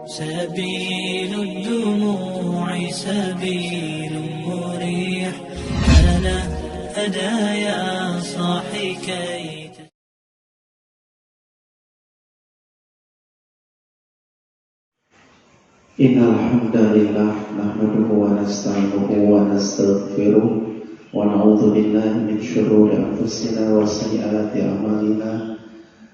سبيل الدموع سبيل مريح أنا هدايا صاحي كي Innal hamdalillah nahmaduhu wa nasta'inuhu wa nastaghfiruh wa na'udzu billahi min shururi anfusina wa sayyiati a'malina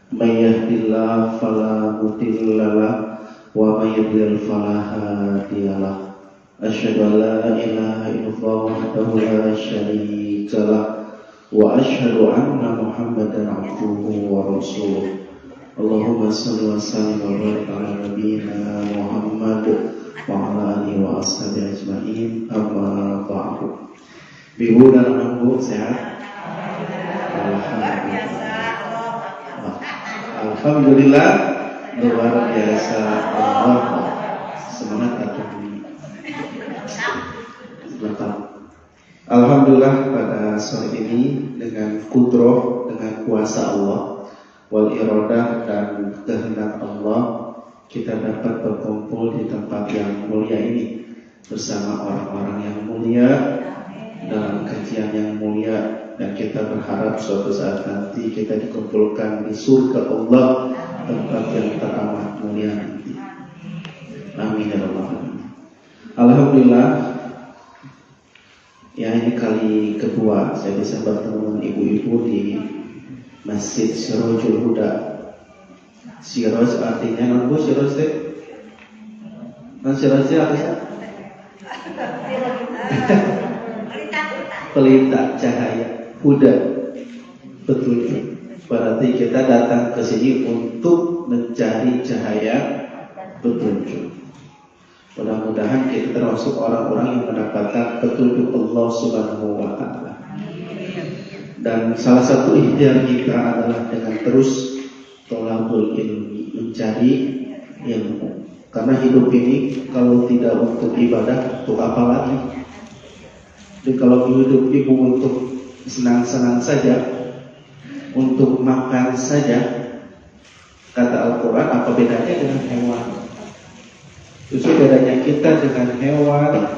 may yahdihillahu fala mudilla lahu wa may yudlil fala hadiya lahu asyhadu an la ilaha illallah wahdahu la syarika lahu wa asyhadu anna muhammadan abduhu wa rasuluh. Allahumma salli wa sallim wa barik ala nabiyyina Muhammad wa ala alihi wa ashabihi ajma'in, amma ba'du. Ibu dan Ibu sehat? Alhamdulillah, luar biasa. Allah semangat atau Alhamdulillah pada sore ini dengan kudroh, dengan kuasa Allah wal iradah dan kehendak Allah, kita dapat berkumpul di tempat yang mulia ini bersama orang-orang yang mulia dalam kajian yang mulia, dan kita berharap suatu saat nanti kita dikumpulkan di surga Allah, tempat yang teramat mulia nanti. Amin ya rabbal alamin. Alhamdulillah, ya ini kali kedua saya bisa bertemu dengan ibu-ibu di Masjid Sirajul Huda. Siraj artinya apa? Siraj teh? Siraj apa sih? Pelita cahaya, Huda, petunjuk. Berarti kita datang ke sini untuk mencari cahaya petunjuk. Mudah-mudahan kita termasuk orang-orang yang mendapatkan petunjuk Allah Subhanahu wa Ta'ala. Dan salah satu ikhtiar kita adalah dengan terus thalabul ilmi, mencari ilmu. Karena hidup ini kalau tidak untuk ibadah, untuk apa lagi? Dan kalau hidup ibu untuk senang-senang saja, untuk makan saja, kata Al-Quran, apa bedanya dengan hewan? Justru bedanya kita dengan hewan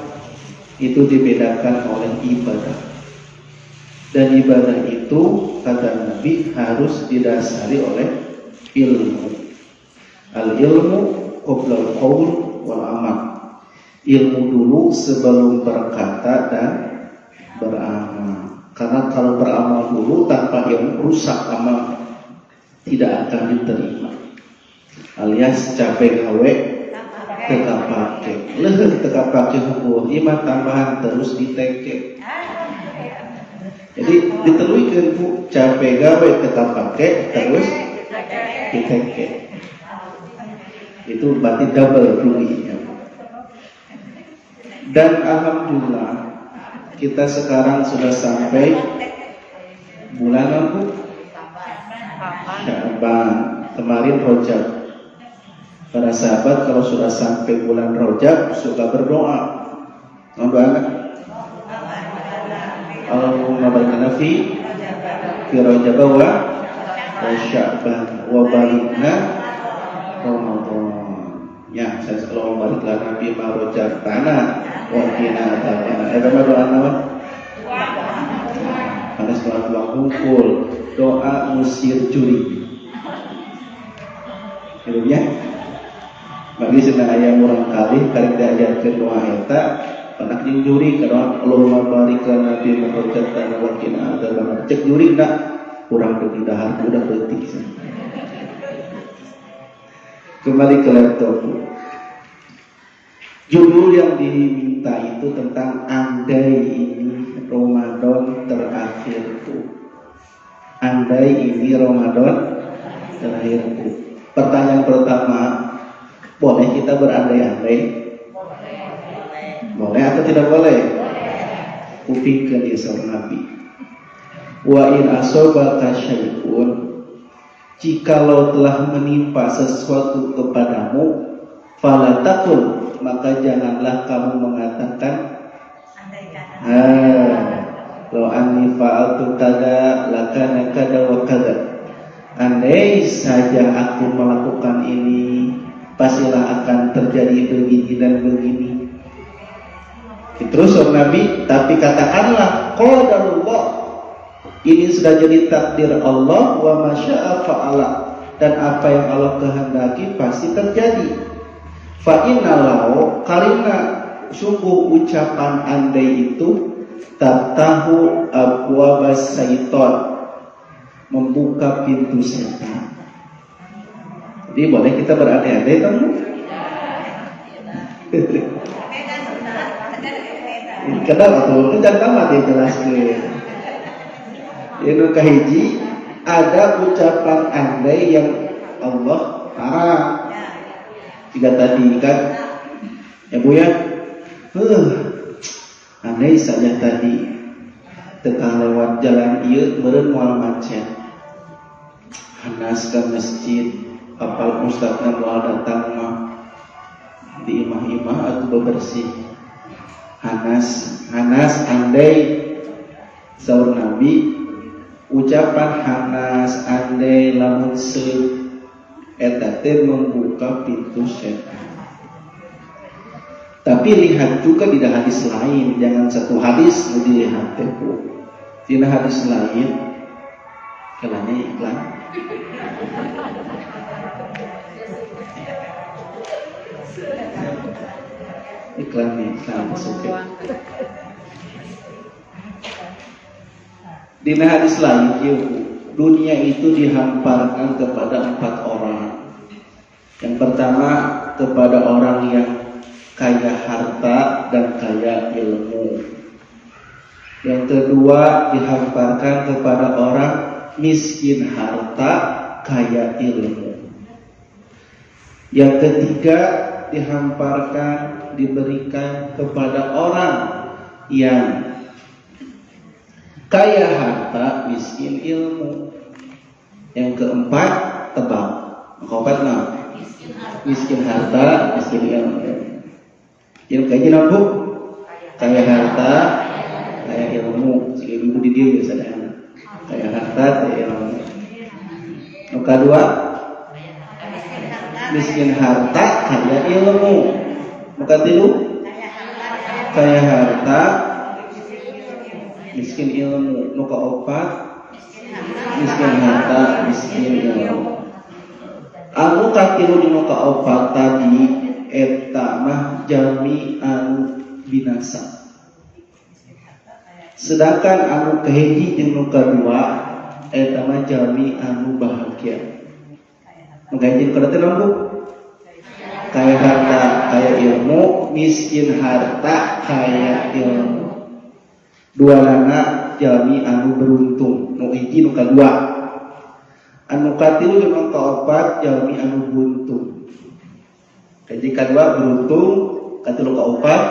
itu dibedakan oleh ibadah. Dan ibadah itu, kata Nabi, harus didasari oleh ilmu. Al-ilmu qabla al-qaul wal amal. Ilmu dulu sebelum berkata dan beramal. Karena kalau beramal dulu tanpa ilmu, rusak amal, tidak akan diterima. Alias capek gawe teka pake, leuheung teka pake hukum iman tambahan terus diteke. Jadi diteluikeun Bu, capek gawe teka pake terus diteke. Itu berarti double rugi. Dan alhamdulillah kita sekarang sudah sampai bulan apa? Sya'ban. Kemarin Rajab. Para sahabat kalau sudah sampai bulan Rajab suka berdoa. Apa? Allahumma barik fi Rajab wa Sya'ban wa barikna Ramadan. Ya, saya selalu balik Nabi Rajab tanah wa qina adzabannar. Eta doa naon? Ada salat kumpul, doa musir juri. Gitu ya. Bagi sedang aya urang kali diajarkeun doa eta panak jeung juri kana Allahumma barik lana fi ma rajabtana wa qina adzabannar. Cek juri da urang deui dahar udah leutik. Kembali ke laptop. Judul yang diminta itu tentang andai ini Ramadan terakhirku. Andai ini Ramadan terakhirku. Pertanyaan pertama, boleh kita berandai-andai? Boleh atau tidak boleh? Kupingkeun ieu saur Nabi. Wa in asobaka syai'un, jikalau telah menimpa sesuatu kepadamu, fala taqul, maka janganlah kamu mengatakan lo anni fa'altu kada lakana kada wa kada. Andai saja aku melakukan ini, pastilah akan terjadi begini dan begini. Terus Nabi, tapi katakanlah qadarullah, ini sudah jadi takdir Allah, wa masya'a fa'ala, dan apa yang Allah kehendaki pasti terjadi. Fa innalahu, karena sungguh ucapan andai itu taftahu abwabas syaitan, membuka pintu setan. Jadi boleh kita berandai-andai teman? Kenal atau kan tamat ya jelaskan. Yang kahiji ada ucapan andai yang Allah larang. Jika tadi kan, ya Bu ya, andai saja tadi tekan lewat jalan ieu meureun moal macet, hanas ke masjid, apal ustazna moal datang mah di imah-imah atau bebersih. Hanas andai saur Nabi, ucapan hanas andai lamun seut eta teh membuka pintu setan. Tapi lihat juga di hadis lain, jangan satu hadis dilihat teh Bu. Di hadis lain kalanya iklan. Iklan masuk ya. Di hadis lain, dunia itu dihamparkan kepada 4 orang. Yang pertama kepada orang yang kaya harta dan kaya ilmu. Yang kedua dihamparkan kepada orang miskin harta, kaya ilmu. Yang ketiga dihamparkan, diberikan kepada orang yang kaya harta, miskin ilmu. Yang keempat, tebak. Keempat nah, miskin harta, miskin ilmu. Yang kaji nampu, kaya harta, kaya ilmu. Jika ibu di dia biasa ada. Kaya harta, kaya ilmu. Yang kedua, miskin harta, kaya ilmu. Maka tilu, kaya harta, miskin ilmu. Nuka opat, miskin harta, miskin ilmu. Anu katilu di nuka opat tadi eta mah jami anu binasa. Sedangkan anu kahiji jeung nu kadua eta mah jami anu bahagia. Mengkaji kada teh lampu. Kaya harta, kaya ilmu, miskin harta, kaya ilmu. Dua lana jami anu beruntung. Nu hiji nu kadua. Anu katilu jeung nu kaopat jami anu buntung. Jadi kedua beruntung, katilu kaopat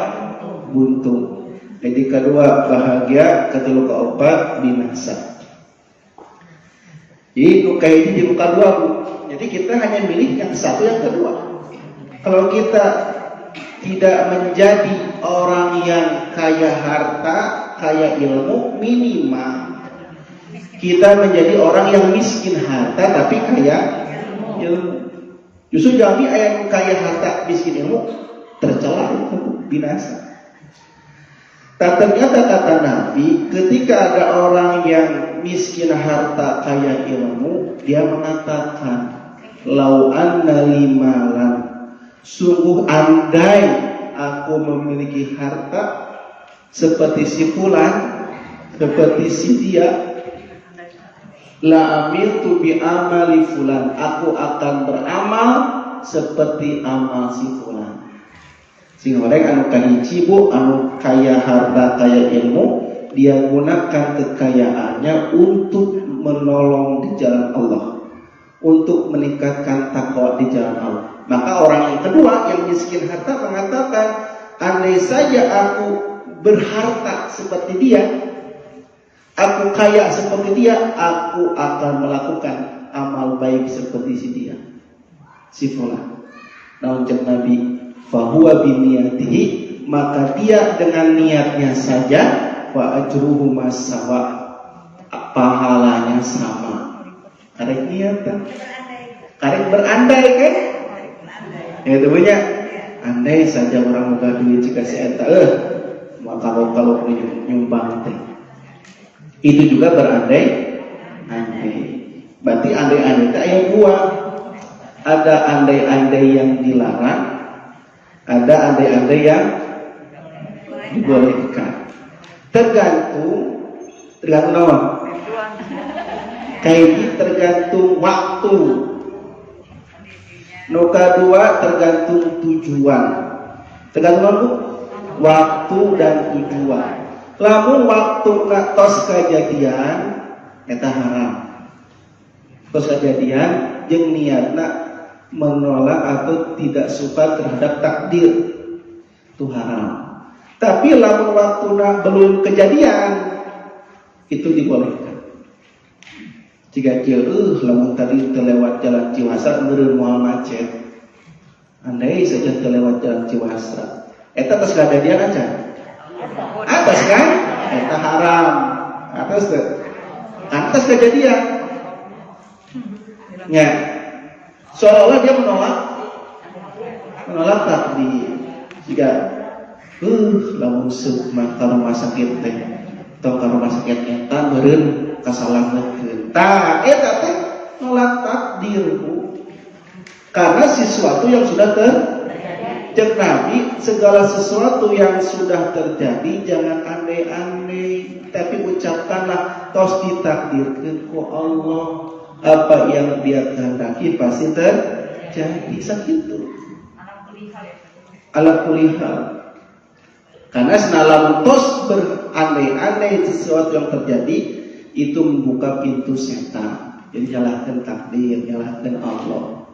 buntung. Jadi kedua bahagia, katilu kaopat binasa. Jadi nu kahiji jeung nu kadua. Jadi kita hanya milih yang satu, yang kedua. Kalau kita tidak menjadi orang yang kaya harta, kaya ilmu, minimal kita menjadi orang yang miskin harta tapi kaya ilmu. Justru jami ayat kaya harta, miskin ilmu tercela itu binasa. Tak ternyata kata Nabi, ketika ada orang yang miskin harta, kaya ilmu, dia mengatakan, lau anna limalan, sungguh andai aku memiliki harta seperti si fulan, seperti si dia, la amiltu bi amali fulan, aku akan beramal seperti amal si fulan. Sing orang anu kahiji Bu, anu kaya harta, kaya ilmu, dia gunakan kekayaannya untuk menolong di jalan Allah, untuk meningkatkan takwa di jalan Allah. Maka orang yang kedua yang miskin harta mengatakan, andai saja aku berharta seperti dia, aku kaya seperti dia, aku akan melakukan amal baik seperti si dia, si fulan. Namun cek Nabi, fahuwa biniyatihi, maka dia dengan niatnya saja, wa ajruhu masawa, pahalanya sama. Karek niatan, karek berandai kan? Itu punya. Andai saja orang muka duit jika si eta maka kalau nyumbang teh. Itu juga berandai-andai. Berarti andai-andai itu aya dua. Ada andai-andai yang dilarang, ada andai-andai yang dibolehkan. Tergantung apa? Kayak tergantung waktu. Noka dua tergantung tujuan. Tergantung apa? Waktu dan tujuan. Lamun waktu nak tos kejadian, eta haram. Tos kejadian jeung niatna menolak atau tidak suka terhadap takdir, itu haram. Tapi lamun waktu nak belum kejadian, itu dibolehkan. Jika dia lamun tadi terlewat jalan Ciwasra meureun moal macet. Andai saja terlewat jalan Ciwasra. Eta tos kejadian aja. Atas kan? Eta haram. Atas teh. Atas kejadian. Ya. Seolah-olah dia menolak takdir. Jika lamun seuk mah ka rumah sakit teh. Tong ka rumah sakit eta meureun kasalamekeun. Tah eta teh nolak takdir, Bu. Karena sesuatu yang sudah terjadi. Nabi, segala sesuatu yang sudah terjadi jangan andai-andai, tapi ucapkanlah tos ditakdirkeun ku Allah. Apa yang dia kehendaki pasti terjadi. Sakitu. Ala kulli hal. Karena senalamun tos berandai-andai sesuatu yang terjadi, itu membuka pintu setan. Jadi nyalahkan takdir, nyalahkan Allah.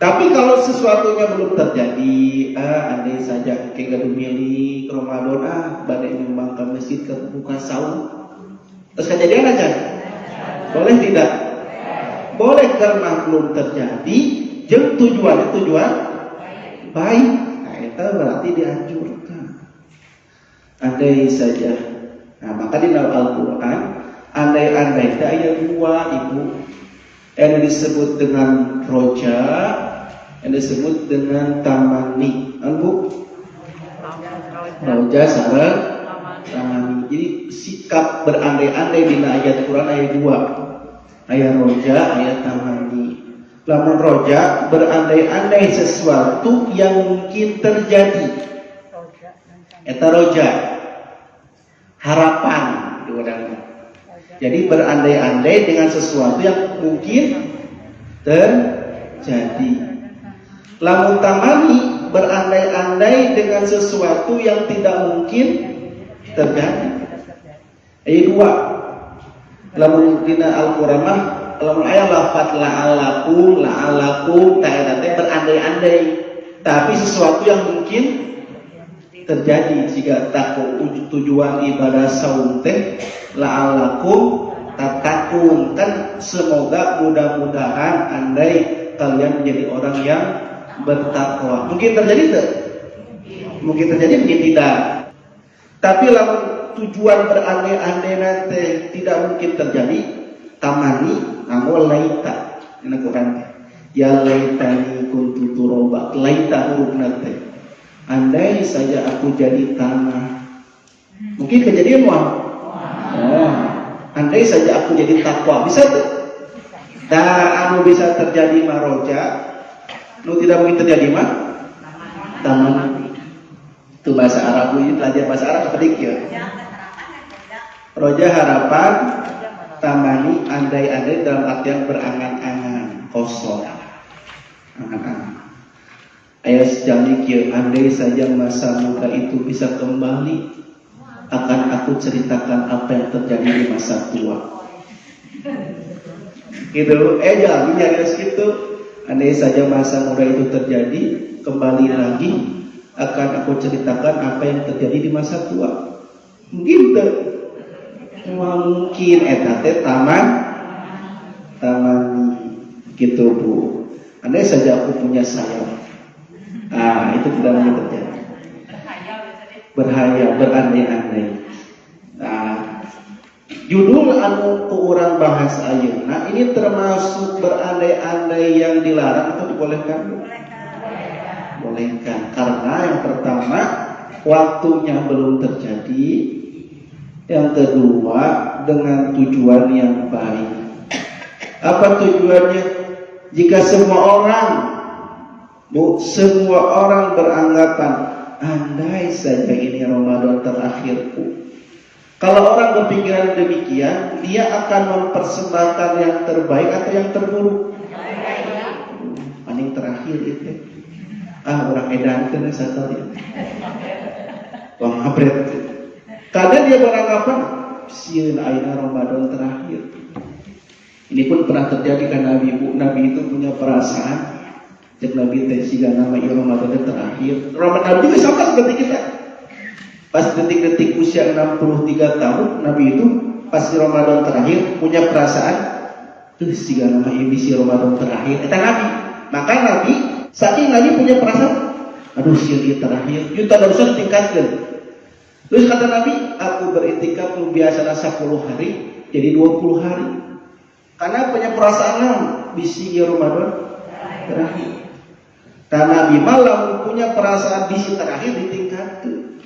Tapi kalau sesuatunya belum terjadi, andai saja kayak gaduh milih ke Ramadan, badai nyumbang ke masjid ke buka saum, terus kejadian aja, boleh tidak? Boleh karena belum terjadi, jeung tujuan baik. Nah, itu berarti dianjurkan. Andai saja. Nah, maka di dalam Al-Quran andai-andai itu ayat 2 Ibu yang disebut dengan roja, yang disebut dengan tamani. Bu? Roja sareng tamani. Jadi sikap berandai-andai di ayat Quran ayat 2. Ayat roja, ayat tamani. Lamun roja berandai-andai sesuatu yang mungkin terjadi. Eta roja. Harapan diwadangna. Jadi berandai-andai dengan sesuatu yang mungkin terjadi. Lamun tamani berandai-andai dengan sesuatu yang tidak mungkin terjadi. Ayat 2. Lamun dina Al-Qur'an mah lamun aya lafaz la'alakum ta'ala berandai-andai, tapi sesuatu yang mungkin terjadi. Jika takut tujuan ibadah saum teh la'alakum tatakun, kan semoga mudah-mudahan andai kalian menjadi orang yang bertakwa. Mungkin terjadi tak? Mungkin terjadi, mungkin tidak. Tapi lamun tujuan berandai-andai nanti tidak mungkin terjadi, tamani angol laita. Ini Quran. Ya laitani kuntu turaba. Laita huruf nanti. Andai saja aku jadi tanah. Mungkin kejadian wah. Oh. Andai saja aku jadi takwa, bisa tuh? Nah, anu bisa terjadi maroja. Nu tidak mungkin terjadi mah taman. Itu bahasa Arab, ini belajar bahasa Arab pedik ya. Roja harapan, tamani andai-andai dalam artian berangan-angan, kosong. Angan-angan. Ayat sejamik ya, andai saja masa muda itu bisa kembali, akan aku ceritakan apa yang terjadi di masa tua. Gitu, jangan nyari gitu. Andai saja masa muda itu terjadi, kembali lagi, akan aku ceritakan apa yang terjadi di masa tua. Gitu. Mungkin etate taman gitu Bu. Andai saja aku punya sayap, itu tidak mungkin terjadi. Berhayal, berandai-andai. Judul anu ku urang bahas ayeuna ini termasuk berandai-andai yang dilarang atau dibolehkan? bolehkan. Karena yang pertama waktunya belum terjadi, yang kedua dengan tujuan yang baik. Apa tujuannya? Jika semua orang beranggapan andai saja ini Ramadan terakhirku. Kalau orang berpikiran demikian, dia akan mempersembahkan yang terbaik atau yang terburuk? Paling terakhir itu. Orang edan kena satu dia. Wang abret. Karena dia beranggapan sieun ayeuna Ramadan terakhir. Ini pun pernah terjadi kan Nabi itu punya perasaan. Cek Nabi teh siga nama ieu Ramadan terakhir. Ramadan juga sama seperti kita. Pas detik-detik usia 63 tahun, Nabi itu pas di Ramadan terakhir punya perasaan, siga nama ieu bisi Ramadan terakhir. Eta Nabi. Maka Nabi, saking Nabi punya perasaan, aduh sieun terakhir, ieu teh usah ditingkatkeun. Terus kata Nabi, aku beriktikaf biasana 10 hari jadi 20 hari. Karena punya perasaan bisi ieu Ramadan terakhir. Karena Nabi malam punya perasaan bisi terakhir ditingkatkeun.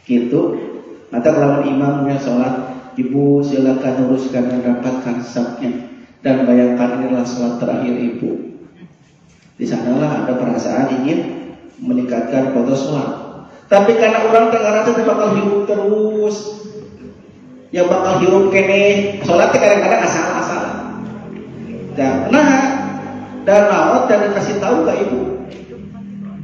Gitu. Maka kalau imamnya sholat, ibu silakan uruskan dan rapatkan safnya dan bayangkan inilah sholat terakhir ibu. Di sanalah ada perasaan ingin meningkatkan foto sholat. Tapi karena orang tengah rasa bakal hirup terus, yang bakal hirup kene sholat kadang-kadang asal-asal. Nah, dan maut dan dikasih tahu ke ibu.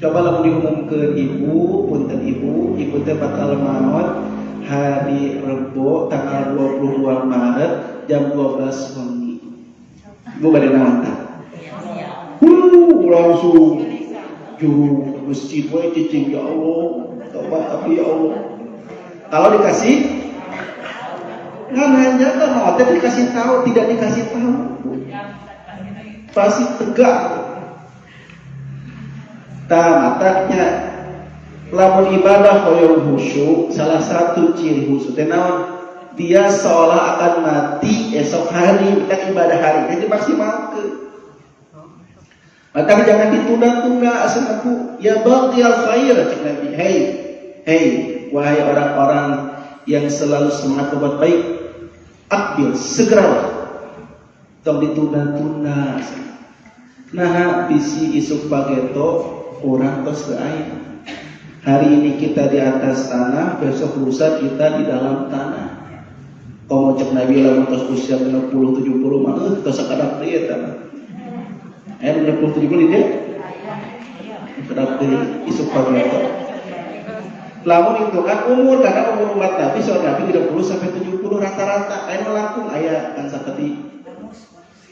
Coba lalu diumumkan ibu, punten ibu teh bakal maut hari Rebo tanggal 22 Maret jam 12 wengi. Ibu bade naon tah? Langsung juru masjid we cicing ya Allah, tobat tapi ya Allah. Kalau dikasih ngananya kan maut teh dikasih tahu, tidak dikasih tahu. Pasti tegak. Matanya lamun ibadah hoyong khusyuk, salah satu ciri khusyuk teh naon? Dia seolah akan mati esok hari, bukan ibadah hari. Jadi maksimalkeun. Maka jangan ditunda-tunda asanaku. Ya baqiyal khair cik Nabi. Hei, wahai orang-orang yang selalu semangat berbuat baik, akbil segeralah. Tong ditunda-tunda. Nah, bisi isuk pageto orang tos ke air. Hari ini kita di atas tanah, besok lusa kita di dalam tanah. Komo cek Nabi lamun tos usia 60 70 mah tos sakadap deui eta. 60 70 dia. Sakadap deui isuk pageto. Lamun itu kan umur karena umur umat Nabi soal Nabi 30 sampai 70 rata-rata. Aya langkung aya kan saperti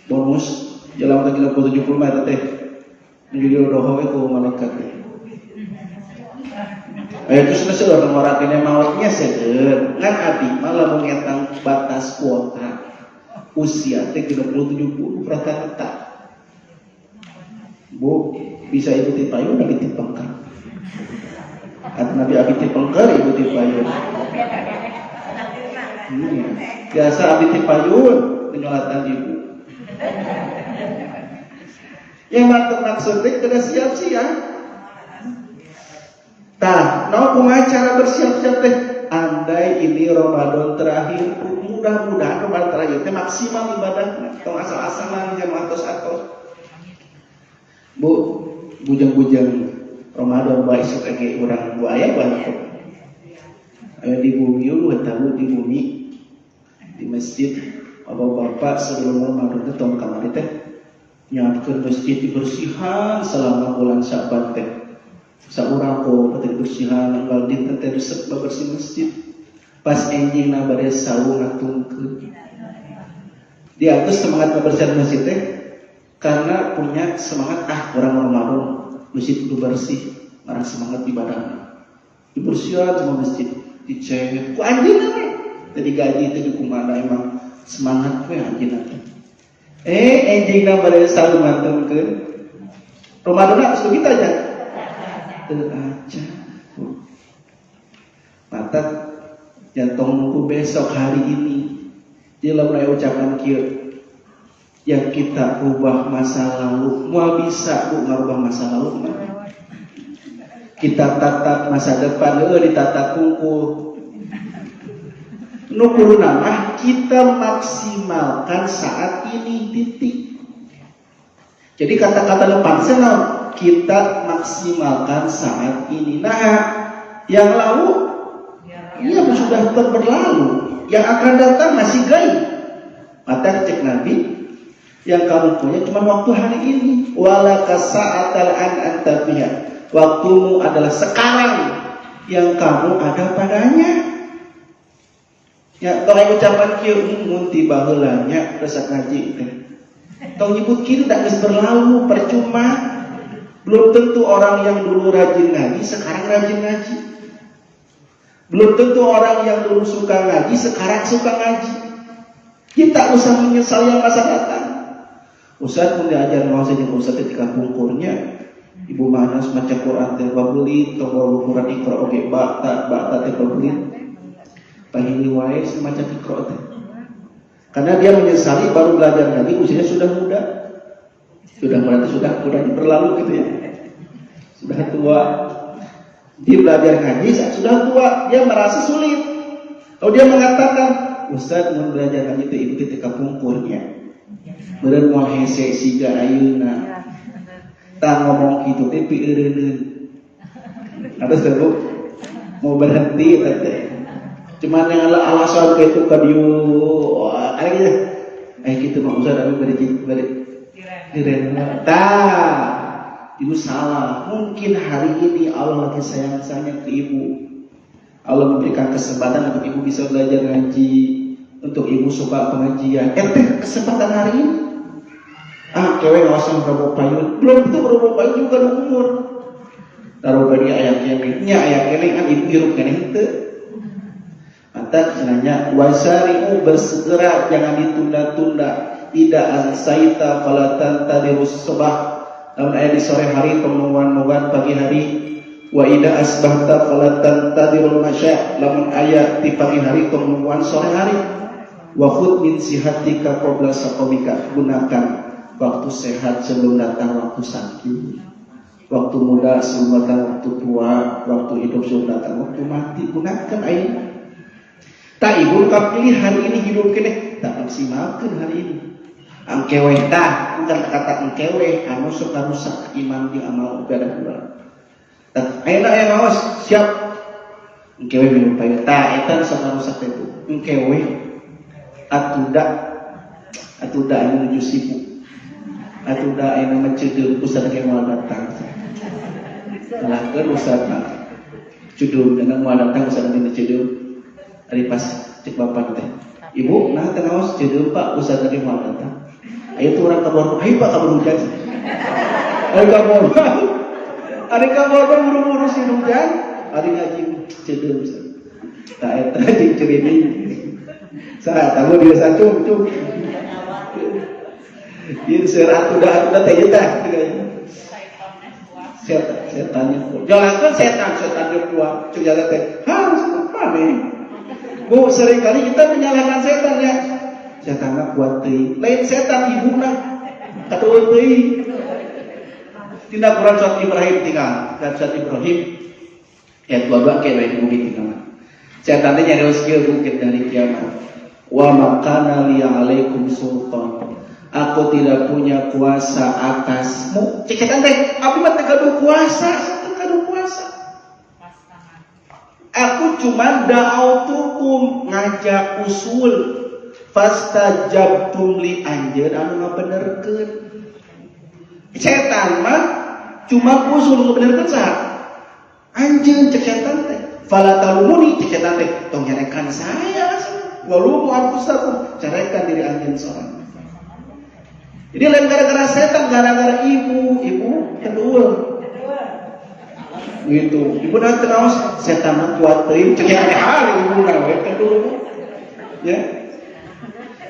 bonus jalan lagi 70 mah teh. Jadi roh we ku malaikat. Terus nasi orang kene mautnya seueur. Ngan abi malah mengetang batas kuota usia teh 60-70 rata-rata. Bu, bisa ibu ti payun abi ti pengker. Atau nabi abi ti pengker ibu ti payun. Biasa abi ti payun nyolatan ibu. Yang maksudnya kena siap-siap. Nah, kumaha cara bersiap-siap teh? Andai ini Ramadan terakhir, mudah-mudahan Ramadan terakhir teh maksimal ibadahnya. Tong asal-asalan jam atos-atos. Bu, bujang-bujang Ramadan bae sok age urang bu aya banyak. Aya di bumi lu tahu di bumi di masjid bapak-bapak sebelum Ramadan teh tong kamari teh nyiapkeun masjid dibersihan selama bulan Syaban teh. Saurang ko pati bersihan anggal dinten teh resep bersih masjid. Pas enjingna bade sawu ngatungkeun. Dia atus semangat bersihan masjid teh karena punya semangat orang Ramadan masjid kudu bersih, marah semangat ibadahna. Dibersihan semua masjid, dicek ku anjeunna we. Teh digaji teh kumaha emang semangat we anjeunna teh. Enjingna bade sawu ngatungkeun. Ramadan geus begitu aja. Aja. Mata jantung nunggu besok hari ini. Dia mulai ucapan kieu. Yang kita ubah masa lalu, mau bisa bu ngarubah masa lalu mah. kita tatap masa depan, ditata kungkul. Nukuluna mah kita maksimalkan saat ini, titik. Jadi kata-kata depan senang kita maksimalkan saat ini. Nah, yang lalu ia sudah berlalu, yang akan datang masih gaib. Maka cek Nabi, yang kamu punya cuma waktu hari ini. Walaka sa'atal an anta fiha. Waktumu adalah sekarang yang kamu ada padanya. Ya, tong ucapan kieu mun tiba heula nya resep ngaji teh. Tong nyebut kieu tak geus berlalu, percuma. Belum tentu orang yang dulu rajin ngaji sekarang rajin ngaji. Belum tentu orang yang dulu suka ngaji sekarang suka ngaji. Kita usah menyesal yang masa datang. Ustaz pun diajar mau saja Ustaz ketika pungkurnya Ibu Manas maca Quran teh babeulit, tong Quran Iqra oge ba'ta teh babeulit. Pahili wae semacam Iqra teh. Karena dia menyesali baru belajar ngaji usianya sudah muda. Sudah berarti sudah berlalu gitu ya. Sudah tua. Dia belajar ngaji sudah tua, dia merasa sulit. Kalau dia mengatakan, Ustaz mau belajar ngaji teh ibu ketika pungkurnya. Beureun moal hese siga ayeuna. Tah ngomong kitu teh pieureun. Ada seru mau berhenti teh. Cuman yang alasan itu ka dieu ada gitu. Gitu mah Ustaz abi bari diren. Tah, ibu salah. Mungkin hari ini Allah lagi sayang-sayang ke ibu. Allah memberikan kesempatan untuk ibu bisa belajar ngaji, untuk ibu suka pengajian. Kesempatan hari ini. Kewe ngawasan robo payun. Belum tentu robo payun juga umur. Taruh bagi ayat kene. Nya ayat kene kan ibu hirup kene henteu. Mata cenanya wasari'u bersegera, jangan ditunda-tunda. Ida ansaita falatan tadirus sabah. Namun ayat di sore hari penungguan pagi hari. Wa ida asbahta falatan tadirul masya. Namun ayat di pagi hari penungguan sore hari. Wa khud min sihatika qabla saqamika. Gunakan waktu sehat sebelum datang waktu sakit. Waktu muda sebelum datang waktu tua. Waktu hidup sebelum datang waktu mati. Gunakan ayat. Tak ibu kapilih hari ini hidup kene tak maksimalkan hari ini. Angkewe tah bukan kata angkewe anu suka rusak iman di amal ibadah urang. Tak ayeuna aya ngaos siap. Angkewe minum payu tah eta suka rusak itu. Angkewe atuda anu menuju sibuk. Atuda anu mencedeul ustaz ge moal datang. Lakeun ustaz mah cudul dengan moal datang ustaz ge cedeul. Ari pas cek bapak teh. Ibu, nah tenaos cedeul Pak ustaz tadi moal datang. Ayo tuh orang kabur, ayo Pak kabur hujan. Ayo kabur. Ari kabur buru-buru si hujan, ari ngaji cedeul ustaz. Tak eta jeung cerini. Saha tahu dia sacung. Ieu seueur atuda teh eta. Setan jalankan setan dia keluar. Cuk jalan teh. Harus apa nih? Bu, seringkali kita menyalahkan setan ya. Setan mah kuat teuing. Lain setan ibuna. Katueun teuing. Tina Quran surat Ibrahim tinggal. Surat Ibrahim ayat 22 ke bae bukit tinggal. Setan teh nyarios kieu bukit dari kiamat. Wa makana li alaikum sultan. Aku tidak punya kuasa atasmu. Cek setan teh, aku mah teu gaduh kuasa. Aku cuma da'autukum ngajak usul fastajabtum li anjeun anu ngabenerkeun. Setan mah cuma usul ngabenerkeun saha? Anjeun cek setan teh. Fala talumuni cek setan teh tong nyarekan saya. Walumu anfusakum carekan diri anjeun sorangan. Jadi lain gara-gara setan, gara-gara ibu kedua. Gitu. Ibu nanti naos setan mah kuat teuing ceuk hari ibu nawe kedua. Ya.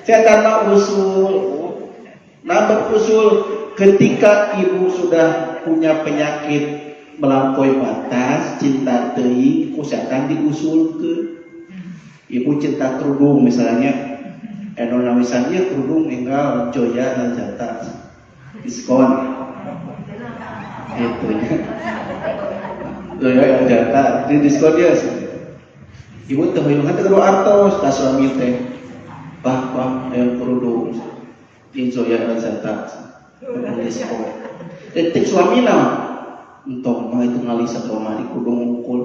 Setan mah usul. Nambah usul ketika ibu sudah punya penyakit melampaui batas, cinta teuing ku setan diusulkeun. Ibu cinta kerudung misalnya. Eno nawisannya kerudung tinggal joya dan jatah diskon. Itu ya. Ya jata di diskon dia. Ibu teh hoyong teh kudu artos ka suami teh. Bah aya kerudung. Inso ya jata. Diskon. Detik suami na. Entong mah itu ngalisa kamari kudu ngungkul.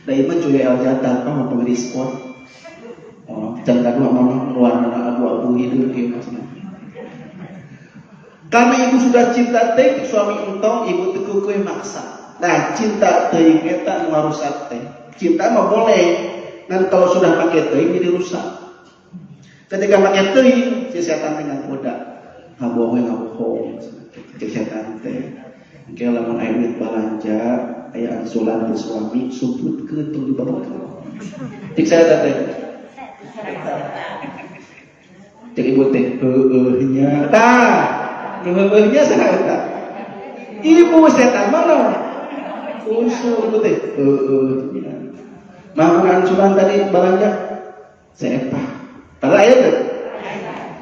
Da ieu mah joya jata ka mah diskon. Oh, jangan dua mama keluarga abu-abu hidup kieu maksudna. Karena ibu sudah cinta teh suami entong, ibu teu keukeui maksa. Nah, cinta teuing eta nu ngarusak teh. Cinta mah boleh, dan kalau sudah pakai teuing jadi rusak. Ketika pakai teuing, si setan teh ngagoda. Ngabohong, si setan teh. Engke lamun aya duit balanja, aya ansulan ke suami, suputkeun tong dibawakeun. Cik saya teh. Cik ibu teh, nya tah. Heueuhnya saha eta? Ibu setan mana? Usul ibu teh. Mangkungan sulan tadi balanja seepah. Padahal aya teh.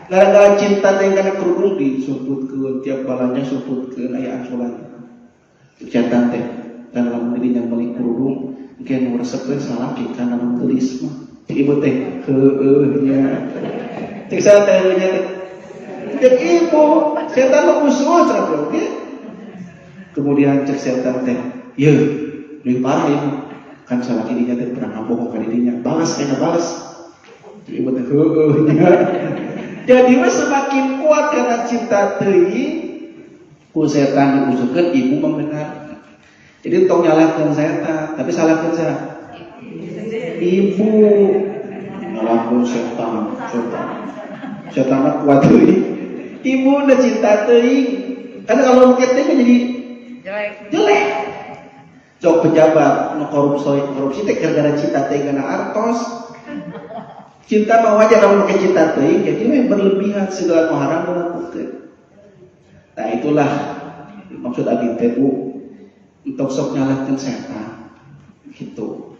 Gara-gara cinta teh kana kerudung disumputkeun tiap balanja sumputkeun aya ansulan. Setan teh kana lamun dirinya meuli kerudung engke nu resepkeun salaki kana nu geulis mah. Ibu teh heueuhnya. Cek saya teh heueuhnya teh. Cek ibu, setan mah usul cenah oke. Kemudian cek setan teh, "Ye, leuwih parah ibu. Kan salaki dinya teh pernah ngabohong ka dirinya. Balas kana balas." Ibu teh heueuhnya. Jadi mah semakin kuat karena cinta teuing ku setan diusulkeun ibu membenar. Jadi tong nyalahkeun setan, tapi salahkeun saha? Ibu. Nyalahkeun setan. Setan mah kuat teuing. Ibu udah cinta teuing. Karena kalau buket teh jadi jelek. Cok pejabat nu korupsi teh gara-gara cinta teuing kana artos. Cinta mah wajar kalau pakai cinta teuing, jadi memang berlebihan segala nu haram dilakukeun. Nah itulah maksud abdi teh Bu, untuk sok nyalahkeun setan. Gitu.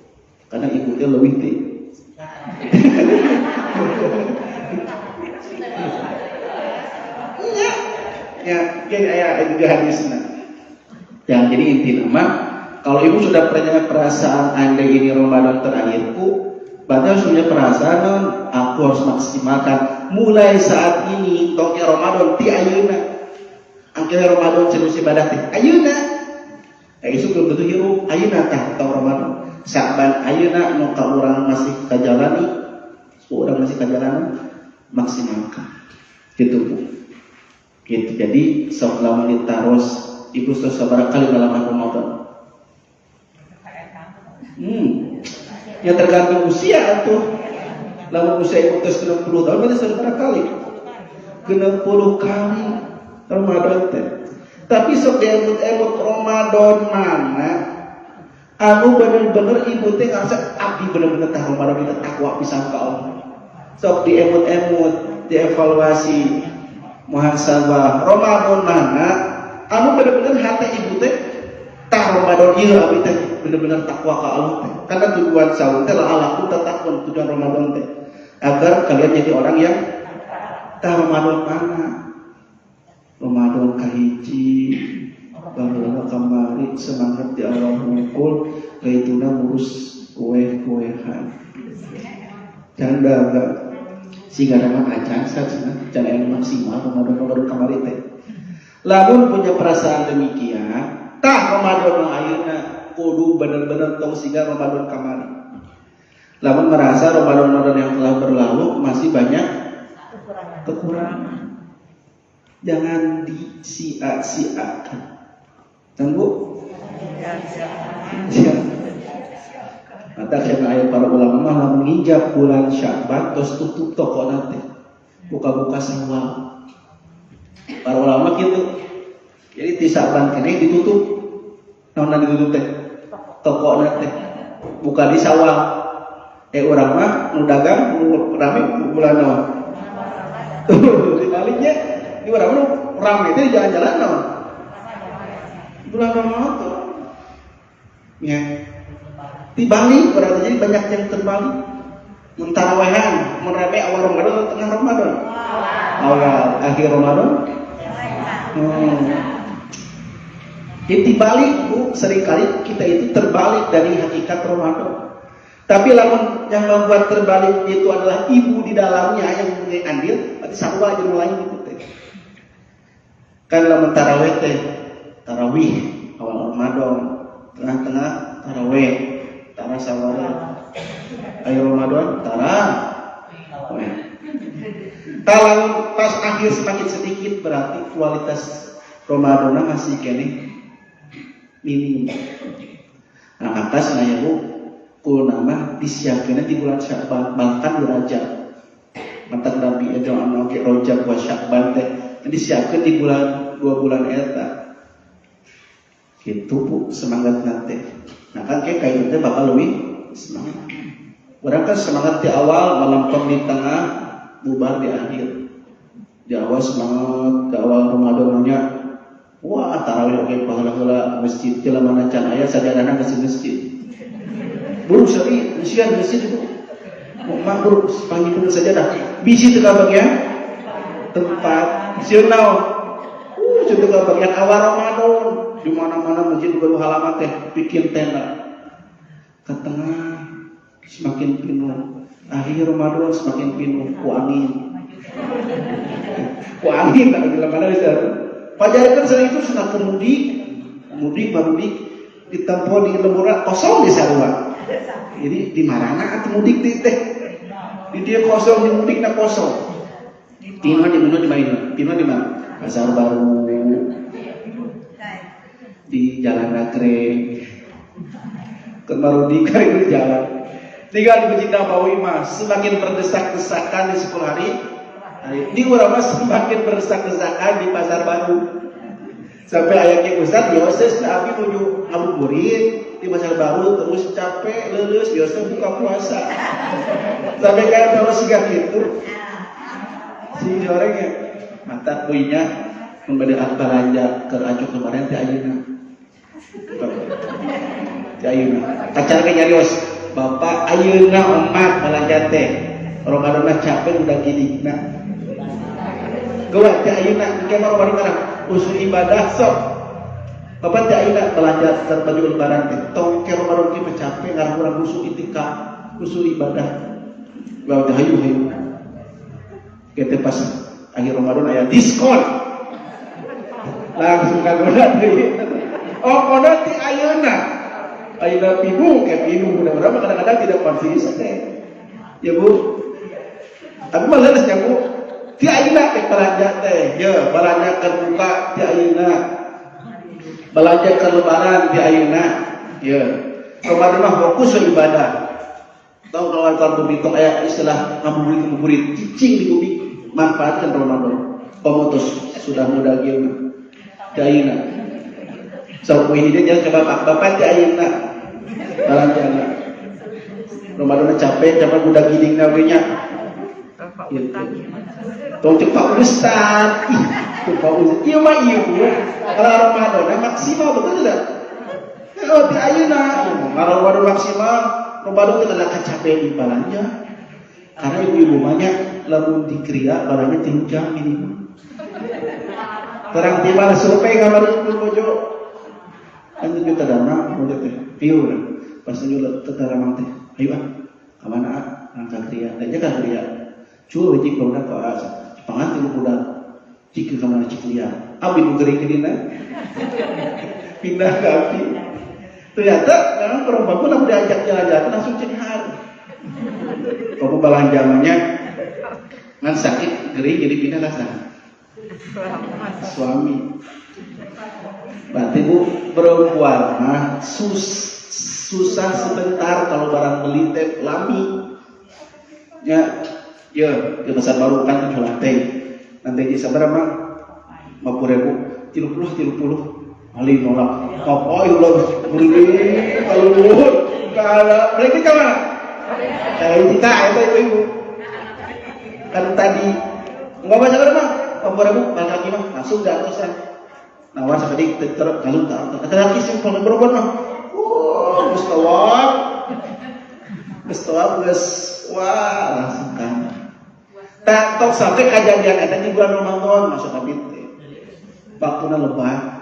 Karena ibu teh leuwih teh. Ya, aya juga hadisna. Ya, jadi inti nama, kalau ibu sudah punya perasaan andai ini Ramadan terakhirku, berarti harus punya perasaan aku harus maksimalkan mulai saat ini tongke Ramadan ti ayeuna. Angkene Ramadan cenah ibadah teh ayeuna. Isu belum tentu hirup ayeuna tah tahun Ramadan. Saban ayeuna nu ka urang masih kajalani, urang masih kajalani maksimalkan. Gitu Bu. Gitu. Jadi sok lamun ditaros ibu sabaraha kali dalam Ramadan. Ya tergantung usia atuh. Lamun usia ibu geus 60 tahun berarti sabaraha kali? 60 kali Ramadan teh. Tapi sok diemut-emut Ramadan mana anu bener-bener ibu teh ngarasa abdi bener-bener tah Ramadan itu takwa pisan ka Allah. Sok diemut-emut, dievaluasi, muhasabah Ramadan mana anu bener-bener hati ibu teh tah Ramadan ieu abdi teh bener-bener takwa ka Allah teh. Karena tujuan saum teh la'alakum tattaqun, tujuan Ramadan teh agar kalian jadi orang yang tah Ramadan mana. Ramadan kahiji baheula kamari semangat di Allah mungkul kaituna ngurus kue-kuehan. Canda enggak sehingga nama acan saja jangan maksimal Ramadan kamari teh. Lamun punya perasaan demikian, tah Ramadan ayeuna kudu bener-bener tong siga Ramadan kamari. Lamun merasa Ramadan yang telah berlalu masih banyak kekurangan, jangan disia-siakan. Tunggu. Ya. Mata kena ayat para ulama mah lamun hijab bulan Sya'ban tos tutup toko nanti. Buka-buka Syawal. Para ulama gitu. Jadi di Sya'ban kene ditutup. Naon ditutup teh? Toko nanti. Buka di Syawal. Urang mah nu dagang nu rame bulan naon? Dibaliknya di urang mah rame teh jalan-jalan naon? Bulan Ramadan. Ya. Dibalik berarti jadi banyak yang terbalik. Mentarawehan, merame awal Ramadan atau tengah Ramadan? Awal, akhir Ramadan? Jadi balik Bu, seringkali kita itu terbalik dari hakikat Ramadan. Tapi lamun yang membuat terbalik itu adalah ibu di dalamnya yang punya andil, berarti satu aja mulai gitu teh. Kan lamun tarawih teh, tarawih awal Ramadan, tengah-tengah tarawih, tarawih akhir Ramadan, tarawih. Kalau pas akhir semakin sedikit berarti kualitas Ramadan masih kene minim. Nah, maka saya Bu, kul nama disiapkan di bulan Sya'ban, bahkan di Rajab. Mata Nabi itu anak Rajab wa Sya'ban teh disiapkan di bulan 2 bulan eta. Gitu Bu, semangat nanti. Nah kan kayak itu bakal lebih semangat. Orang kan semangat di awal, melempem di tengah, bubar di akhir. Di awal semangat, di awal Ramadannya, wah tarawih oke pahala-pahala masjid jalan mana can aya sadayana ke masjid. Buruk sekali, masjid itu. Mau buruk panggil saja dah. Bisi teu bagian tempat sieun naon. Teu bagian awal Ramadan, di mana-mana masjid juga halaman teh bikin tenda. Ke tengah semakin penuh. Akhir Ramadan semakin penuh ku angin. Ku angin tak dalam mana bisa. Pajaran sering itu sudah mudik ditempuh di lemburan kosong di sarua. Jadi di marana atau mudik di teh. Di dia kosong di mudik na kosong. Tino di mana? Pasar Baru. Di Jalan Nagreg. Baru di kari jalan. Tinggal di Masjid Nabawi mas semakin berdesak-desakan di 10 hari. Di urang semakin berdesak-desakan di Pasar Baru. Sampai ayahnya Ustaz, Yoses Nabi menuju ngabuburit di Pasar Baru terus capek, lulus, Yoses buka puasa. Sampai kayak kalau sigap gitu. Si orangnya mata puinya membeda belanja ke acuh kemarin ti ayeuna. Ti ayeuna. Kacar ge nyarios, Bapak ayeuna emak belanja teh. Ramadan capek udah gini. Nah. Gawat ti ayeuna kemana Ramadan usul ibadah sok. Bapak ti ayeuna belanja baju lebaran teh. Tong ke Ramadan ki capek ngarang usul itikaf, usul ibadah. Bawa hayu. Kita pas akhir Ramadan aya diskon. Langsung kagoda deui. Oh, kono ti ayeuna. Ayeuna pibu ke pibu mudah-mudahan kadang-kadang tidak konsisten teh. Ya Bu. Tapi mah leres ya Bu. Ti ayeuna teh belanja teh. Ya, belanja keur buka ti ayeuna. Belanja keur lebaran ti ayeuna. Ya. Ramadan mah fokus ke ibadah. Tahu kalau bitung aya istilah ngabuburit cicing di bumi. Manfaatkan Ramadan. Pemutus sudah muda geuna. Ti ayeuna. Sok we hideung jangan coba bapak ti ayeuna. Balanjana. Ramadan capek coba budak gidingna we nya. Gitu. Tong cek Pak Ustaz. Tuh Pak Ustaz. Ieu mah ieu. Kalau Ramadan maksimal betul tidak? Oh ti ayeuna. Ramadan maksimal, Ramadan teh kada capek di balanja. Karena ibu-ibu banyak lamun dikria barangnya 3 jam minimal. Terang tiba survei gambar itu bojo. Anu kita dana bojo teh. Piur. Pas nyulut tetaramang teh. Ayo ka mana angka kria. Da jaga kria. Cuy cik budak ka asa. Pangan tilu budak. Cik ka mana cik kria. Abi nu geuring dina. Pindah ke api. Ternyata memang perempuan pun lamun diajak jalan-jalan langsung cek hari. Kalau balanjamanya ngan sakit gering jadi pindah lah sana. Suami. Berarti Bu perempuan mah susah sebentar kalau barang beli teh lami. Ya, di Pasar Baru kan 7 lantai. Lantai di sabar mah 50.000, 30. Ali nolak. Apa ya Allah beri kalau luhur kalau mereka ke mana? Kalau kita itu ibu. Kan tadi nggak baca berapa? Apa laki mah langsung di atasan. Nawar sekali terus kalau tak laki simpel berapa mah? Oh, mustawab guys. Wah langsung kan. Tak tok sampai kejadian ada di bulan Ramadan masuk kabit. Waktunya lebat.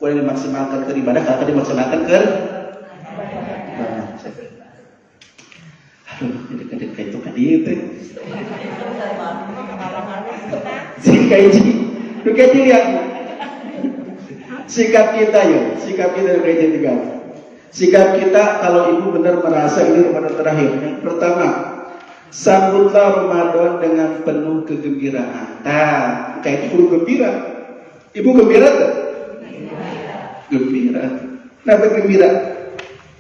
boleh dimaksimalkan ke ibadah, kalau dimaksimalkan ke aduh, jadi itu kan itu sikap lihat sikap kita juga. Sikap kita kalau ibu benar merasa ini Ramadan terakhir. Yang pertama, sambutlah Ramadan dengan penuh kegembiraan. Nah, kayak itu gembira. Ibu gembira tak? Gembira. Nah, bergembira.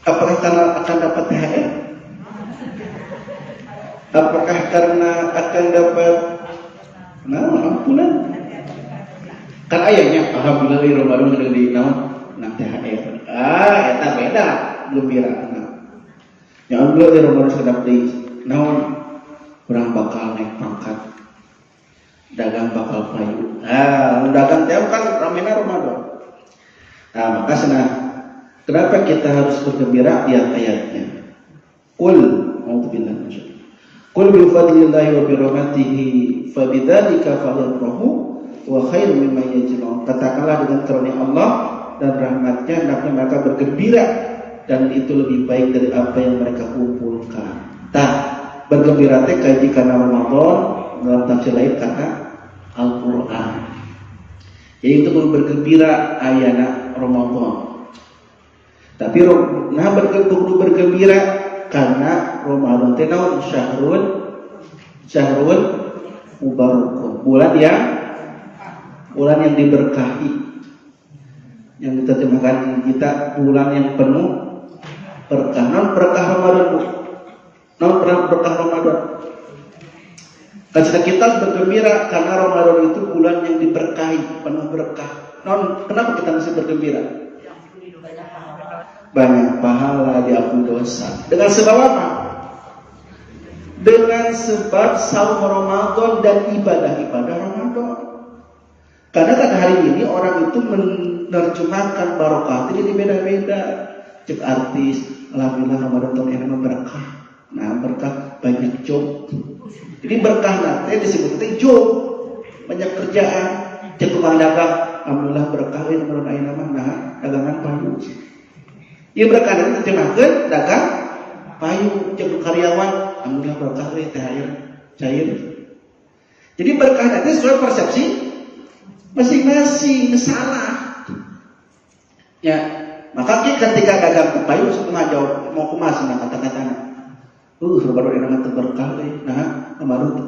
Apakah karena akan dapat THR? Apakah karena akan dapat ampunan? Kan ayahnya, alhamdulillah di Ramadan sudah di THR. Eta beda gembira. Ya Allah di Ramadan sudah dapat kurang bakal naik pangkat, dagang bakal payu. Dagang tiap kan ramena Ramadan. Maka kenapa kita harus bergembira? Ya ayatnya. Qul a'udzubillahi minasyaitonir rajim. Qul bi fadlillahi wa bi rahmatihi fabidzalika falyafrahu wa khairum mimma yajma'un. Katakanlah dengan karunia Allah dan rahmatnya hendaknya mereka bergembira, dan itu lebih baik dari apa yang mereka kumpulkan. Bergembira teh kaji karena Ramadan, dalam tafsir lain karena Al-Quran. Jadi itu bergembira ayana Ramadan. Tapi kudu bergembira karena Ramadan teh naon syahrul mubarakun, bulan yang diberkahi, yang diterjemahkan kita bulan yang penuh berkah. Berkah Ramadan. Karena kita bergembira karena Ramadan itu bulan yang diberkahi, penuh berkah. Kenapa kita mesti bergembira? Banyak pahala, diampuni dosa. Dengan sebab apa? Dengan sebab saum Ramadan dan ibadah-ibadah Ramadan. Karena kan hari ini orang itu menerjemahkan barokah itu jadi beda-beda. Cek artis, alhamdulillah Ramadan tahun ini berkah. Berkah banyak job. Jadi berkah nanti disebutnya job, banyak kerjaan. Cek tukang dagang, alhamdulillah berkah ini Ramadan ayeuna mah dagangan payu. Ieu berkah nanti terjemahkeun dagang payu. Cek karyawan, alhamdulillah berkah we THR cair. Jadi berkah nanti sesuai persepsi masing-masing, salah. Ya, maka ketika dagang payu setengah jauh mau kumaha kata-katana. Baru enak berkah deh. Baru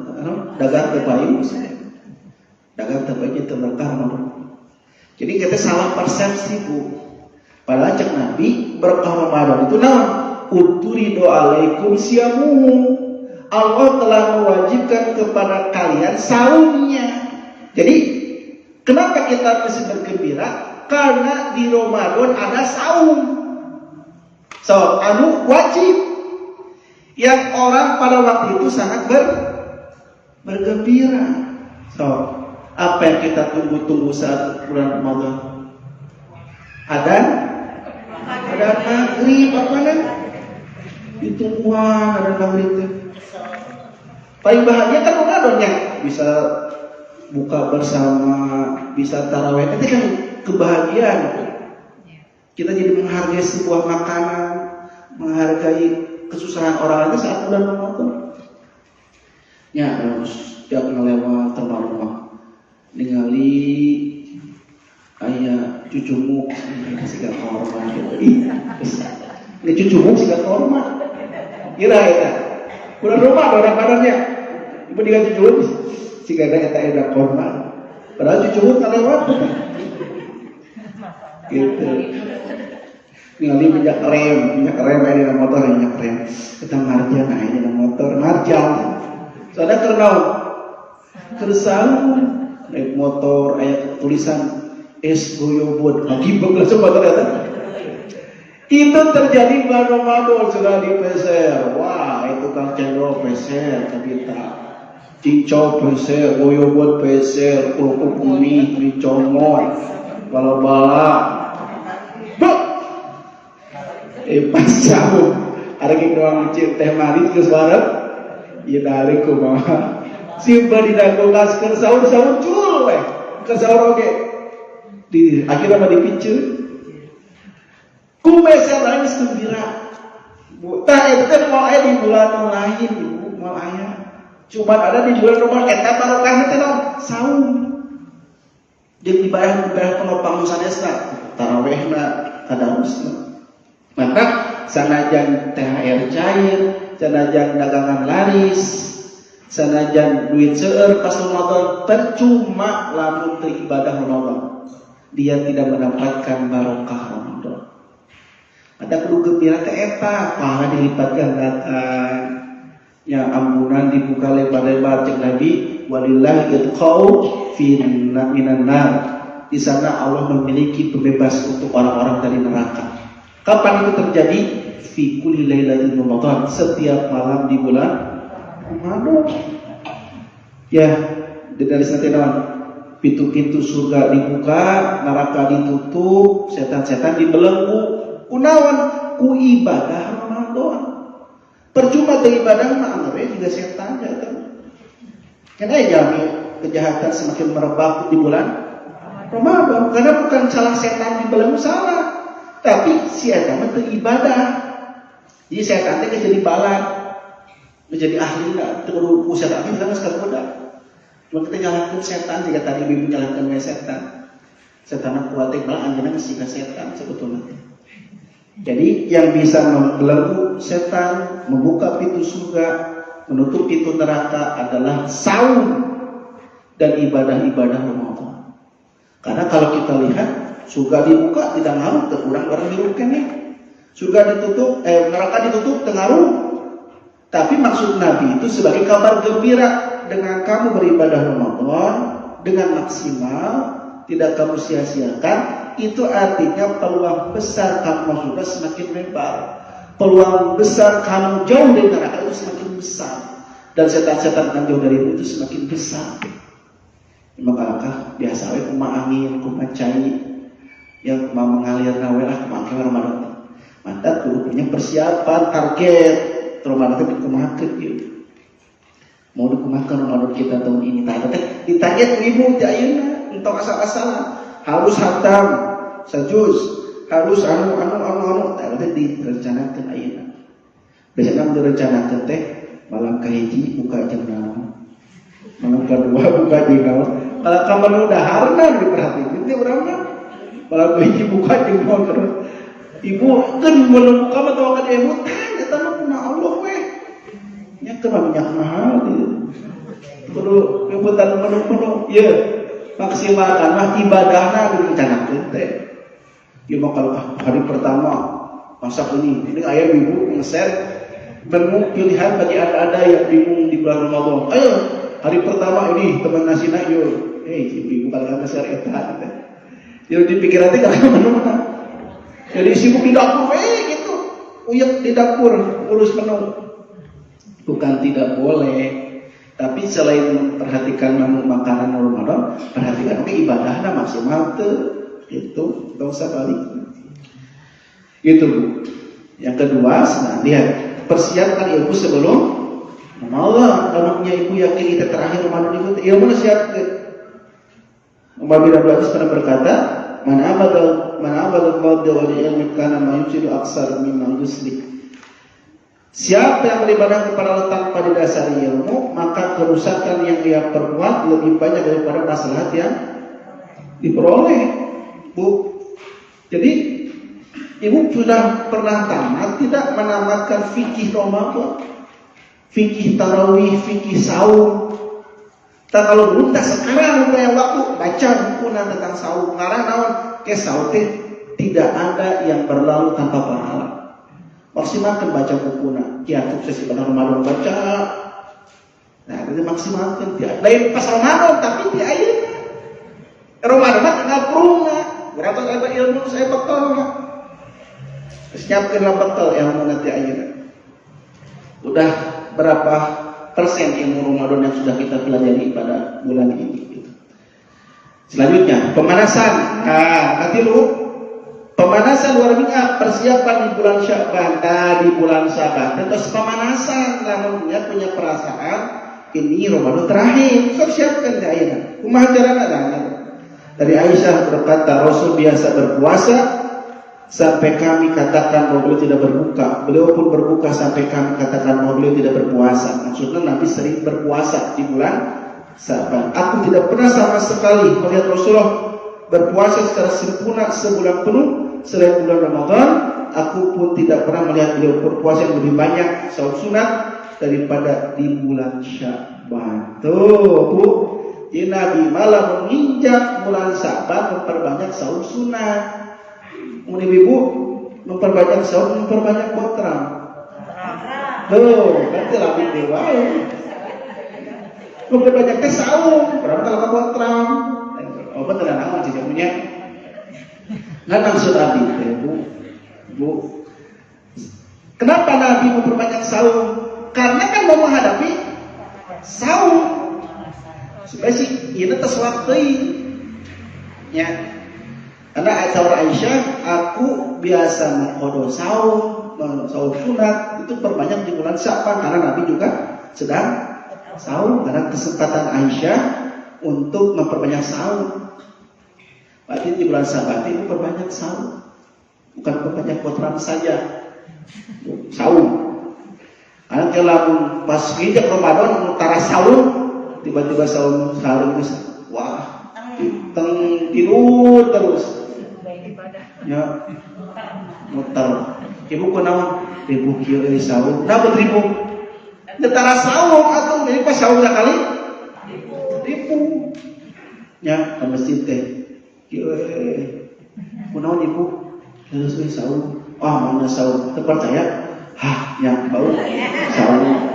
dagang ke payu, dagang ke payu itu berkah. Jadi kita salah persepsi bu. Padahal cek Nabi berkah Ramadan itu uturidu alaikum siamu. Allah telah mewajibkan kepada kalian saumnya. Jadi kenapa kita mesti bergembira? Karena di Ramadan ada saum. Wajib. Yang orang pada waktu itu sangat bergembira. Apa yang kita tunggu-tunggu saat bulan Ramadan? Ada maghrib, apa kan? Ditungguan ada maghrib. Paling bahagia kan Ramadannya, bisa buka bersama, bisa tarawih. Itu kan kebahagiaan. Kita jadi menghargai sebuah makanan, menghargai kesusahan orang lain saat bulan Ramadan. Ya, harus tiap ngelewat tempat rumah ningali aya cucumu siga korma gitu. Ini cucumu siga korma. Kira eta. Bulan Ramadannya. Ibu diganti cucumu siga eta korma. Padahal cucumu kalewat. Gitu. Ningali minyak rem aja di motor, minyak rem. Kita marjan aja di motor, marjan. Soalnya kerenau, kersau naik motor, ayat tulisan es goyobot, lagi langsung motor ya. Itu terjadi bulan Ramadan sudah di peser. Wah, itu kan cendol peser, kita cicau peser, goyobot peser, kerupuk kuning, dicomot, bala-bala. Pas jauh ada ruang cip teh manis ke suara ya dari kumaha simpen di dagu kaskeun sahur cul we ke sahur oge Akhirnya mah dipicu. Kumeser lain gembira. Tah itu kan mau aya di bulan lain Ibu, mau aya. Cuma ada di bulan Ramadan eta barokahna teh naon? Saum. Jeung ibadah penopang sanesna, tarawehna, tadarusna. Maka sanajan THR cair, sanajan dagangan laris, sanajan duit seueur pas Ramadan percuma lamun teu ibadah Ramadan. Dia tidak mendapatkan barokah Ramadan. Ada kudu gembira teh eta, pahala dilipat gandakan. Ya ampunan dibuka lebar-lebar cek Nabi, walillahi itqau fi minan nar. Di sana Allah memiliki pembebas untuk orang-orang dari neraka. Kapan itu terjadi? Fi kulli lailatin Ramadan, setiap malam di bulan Ramadan. Ya, dari sana naon? Pintu-pintu surga dibuka, neraka ditutup, setan-setan dibelenggu. Kunaon? Ku ibadah Ramadan. Percuma teu ibadah mah anggawe juga setan ya kan. Karena jami kejahatan semakin merebak di bulan Ramadan. Karena bukan salah setan dibelenggu, salah. Tapi si eta mah teu ibadah. Jadi setan teh jadi balan. Menjadi ahlina, teu kudu ku setan teh geus kabudak. Cuma kita nyalakeun setan jika tadi bibi nyalakeun we setan. Setan kuat teh malah anjeunna geus siga setan sebetulna. Jadi yang bisa membelenggu setan, membuka pintu surga, menutup pintu neraka adalah saum dan ibadah-ibadah Ramadan. Karena kalau kita lihat surga dibuka tidak ngaruh ke kurang orang hirup kene. Surga ditutup, neraka ditutup tengaruh. Tapi maksud Nabi itu sebagai kabar gembira, dengan kamu beribadah Ramadan dengan maksimal, tidak kamu sia-siakan. Itu artinya peluang besar kamu masuk surga semakin lebar. Peluang besar kamu jauh dari neraka itu semakin besar. Dan setan-setan yang jauh darimu itu semakin besar. Maka biasa we kumaha angin, kumaha cai, yang kumaha mengalir nawe lah kumaha Ramadan. Mantap kudu punya persiapan target. Ramadan teh kumahakeun ieu. Mau dikumahakeun Ramadan kita tahun ini teh ditarget ribu teh ayeuna entok asal-asalan. Harus hatam sajuz, harus anu teh direncanakeun ayeuna. Biasana direncanakeun teh malam kahiji buka jeung naon. Malam kedua buka jeung naon. Kalau kamu udah harna diperhatikeun teh urang mah. Malam kahiji buka jeung naon terus. Ibu keun mun buka mah tong ka ibu eta mah kuna Allah we. Nya keur minyak mahal ieu. Kudu ngebutan menu-menu ieu. Maksimalkan mah ibadahna direncanakeun teh. Ieu mah kalau hari pertama masak ini aya ibu nge-share menu pilihan bagi ada yang bingung di bulan Ramadan. Ayo hari pertama ini teman nasina ieu. Ibu kalau nge-share eta teh. Ieu dipikiran teh kalau menu mana. Jadi sibuk di dapur gitu. Uyek di dapur urus menu. Bukan tidak boleh. Tapi selain memperhatikan menu makanan Ramadan, perhatikan ibadahnya maksimal itu enggak usah balik. Itu Bu. Yang kedua, lihat persiapkan ilmu sebelum Ramadan. Kalau punya ibu yakin kita terakhir Ramadan itu ilmu siapkan. Umar bin Abdul Aziz pernah berkata, "Man abada qadda wal ilmi kana ma yusidu aksar mimma yuslik." Siapa yang beribadah kepada Allah tanpa didasari ilmu, maka kerusakan yang dia perbuat lebih banyak daripada maslahat yang diperoleh. Bu, jadi ibu sudah pernah tamat tidak menamatkan fikih Ramadan, fikih tarawih, fikih saum. Tak kalau belum tak sekarang punya waktu baca buku tentang saum. Karena naon ke saum tidak ada yang berlalu tanpa pahala. Maksimalkan baca bukunya, ya sukses ibadah Ramadan baca. Nah, itu maksimalkan dia. Lain pas Ramadan tapi dia ayeuna. Ramadan mah ngaprungna. Berapa ada ilmu saya betul mah. Siapkan betul ilmu nanti ayeuna. Udah berapa persen ilmu Ramadan yang sudah kita pelajari pada bulan ini gitu. Selanjutnya, pemanasan. Nanti lu pemanasan luar biasa, persiapan di bulan Sya'ban, di bulan Sya'ban. Terus pemanasan, namun punya perasaan ini Ramadan terakhir. So siapkan ke ayeuna. Kumaha carana? Dari Aisyah berkata, Rasul biasa berpuasa sampai kami katakan bahwa beliau tidak berbuka. Beliau pun berbuka sampai kami katakan bahwa beliau tidak berpuasa. Maksudnya Nabi sering berpuasa di bulan Sa'ban. Aku tidak pernah sama sekali melihat Rasulullah berpuasa secara sempurna sebulan penuh selain bulan Ramadan. Aku pun tidak pernah melihat beliau berpuasa yang lebih banyak saum sunat daripada di bulan Sya'ban. Tuh, Bu. Jadi Nabi malah menginjak bulan Sa'ban memperbanyak saum sunat. Kemudian ibu memperbanyak saum, memperbanyak buat terang. Tuh, nanti lagi dewa. Memperbanyak ke saum, berapa kalau buat terang? Oh betul lah, nama tidak punya. Nggak maksud Nabi, bu. Kenapa Nabi memperbanyak saum? Karena kan mau menghadapi saum. Supaya sih, ini atas waktu ya. Karena ayat Aisyah, aku biasa mengkodo saum sunat itu perbanyak di bulan Sya'ban karena Nabi juga sedang saum. Karena kesempatan Aisyah untuk memperbanyak saum. Berarti di bulan Sya'ban itu perbanyak saum, bukan perbanyak potram saja, saum. Karena kalau pas ngejak Ramadan utara saum, tiba-tiba saum sehari bisa, wah, tidur terus. Ya, muter. Ibu kenapa? Ibu kieu euy saum. Nah beribu. Netara saum atuh jadi pas saum sekali. Ribu. Ya, ka masjid teh. Kieu kunaon ibu? Terus euy saum. Ah, mana saum? Teu percaya? Hah, yang bau saum.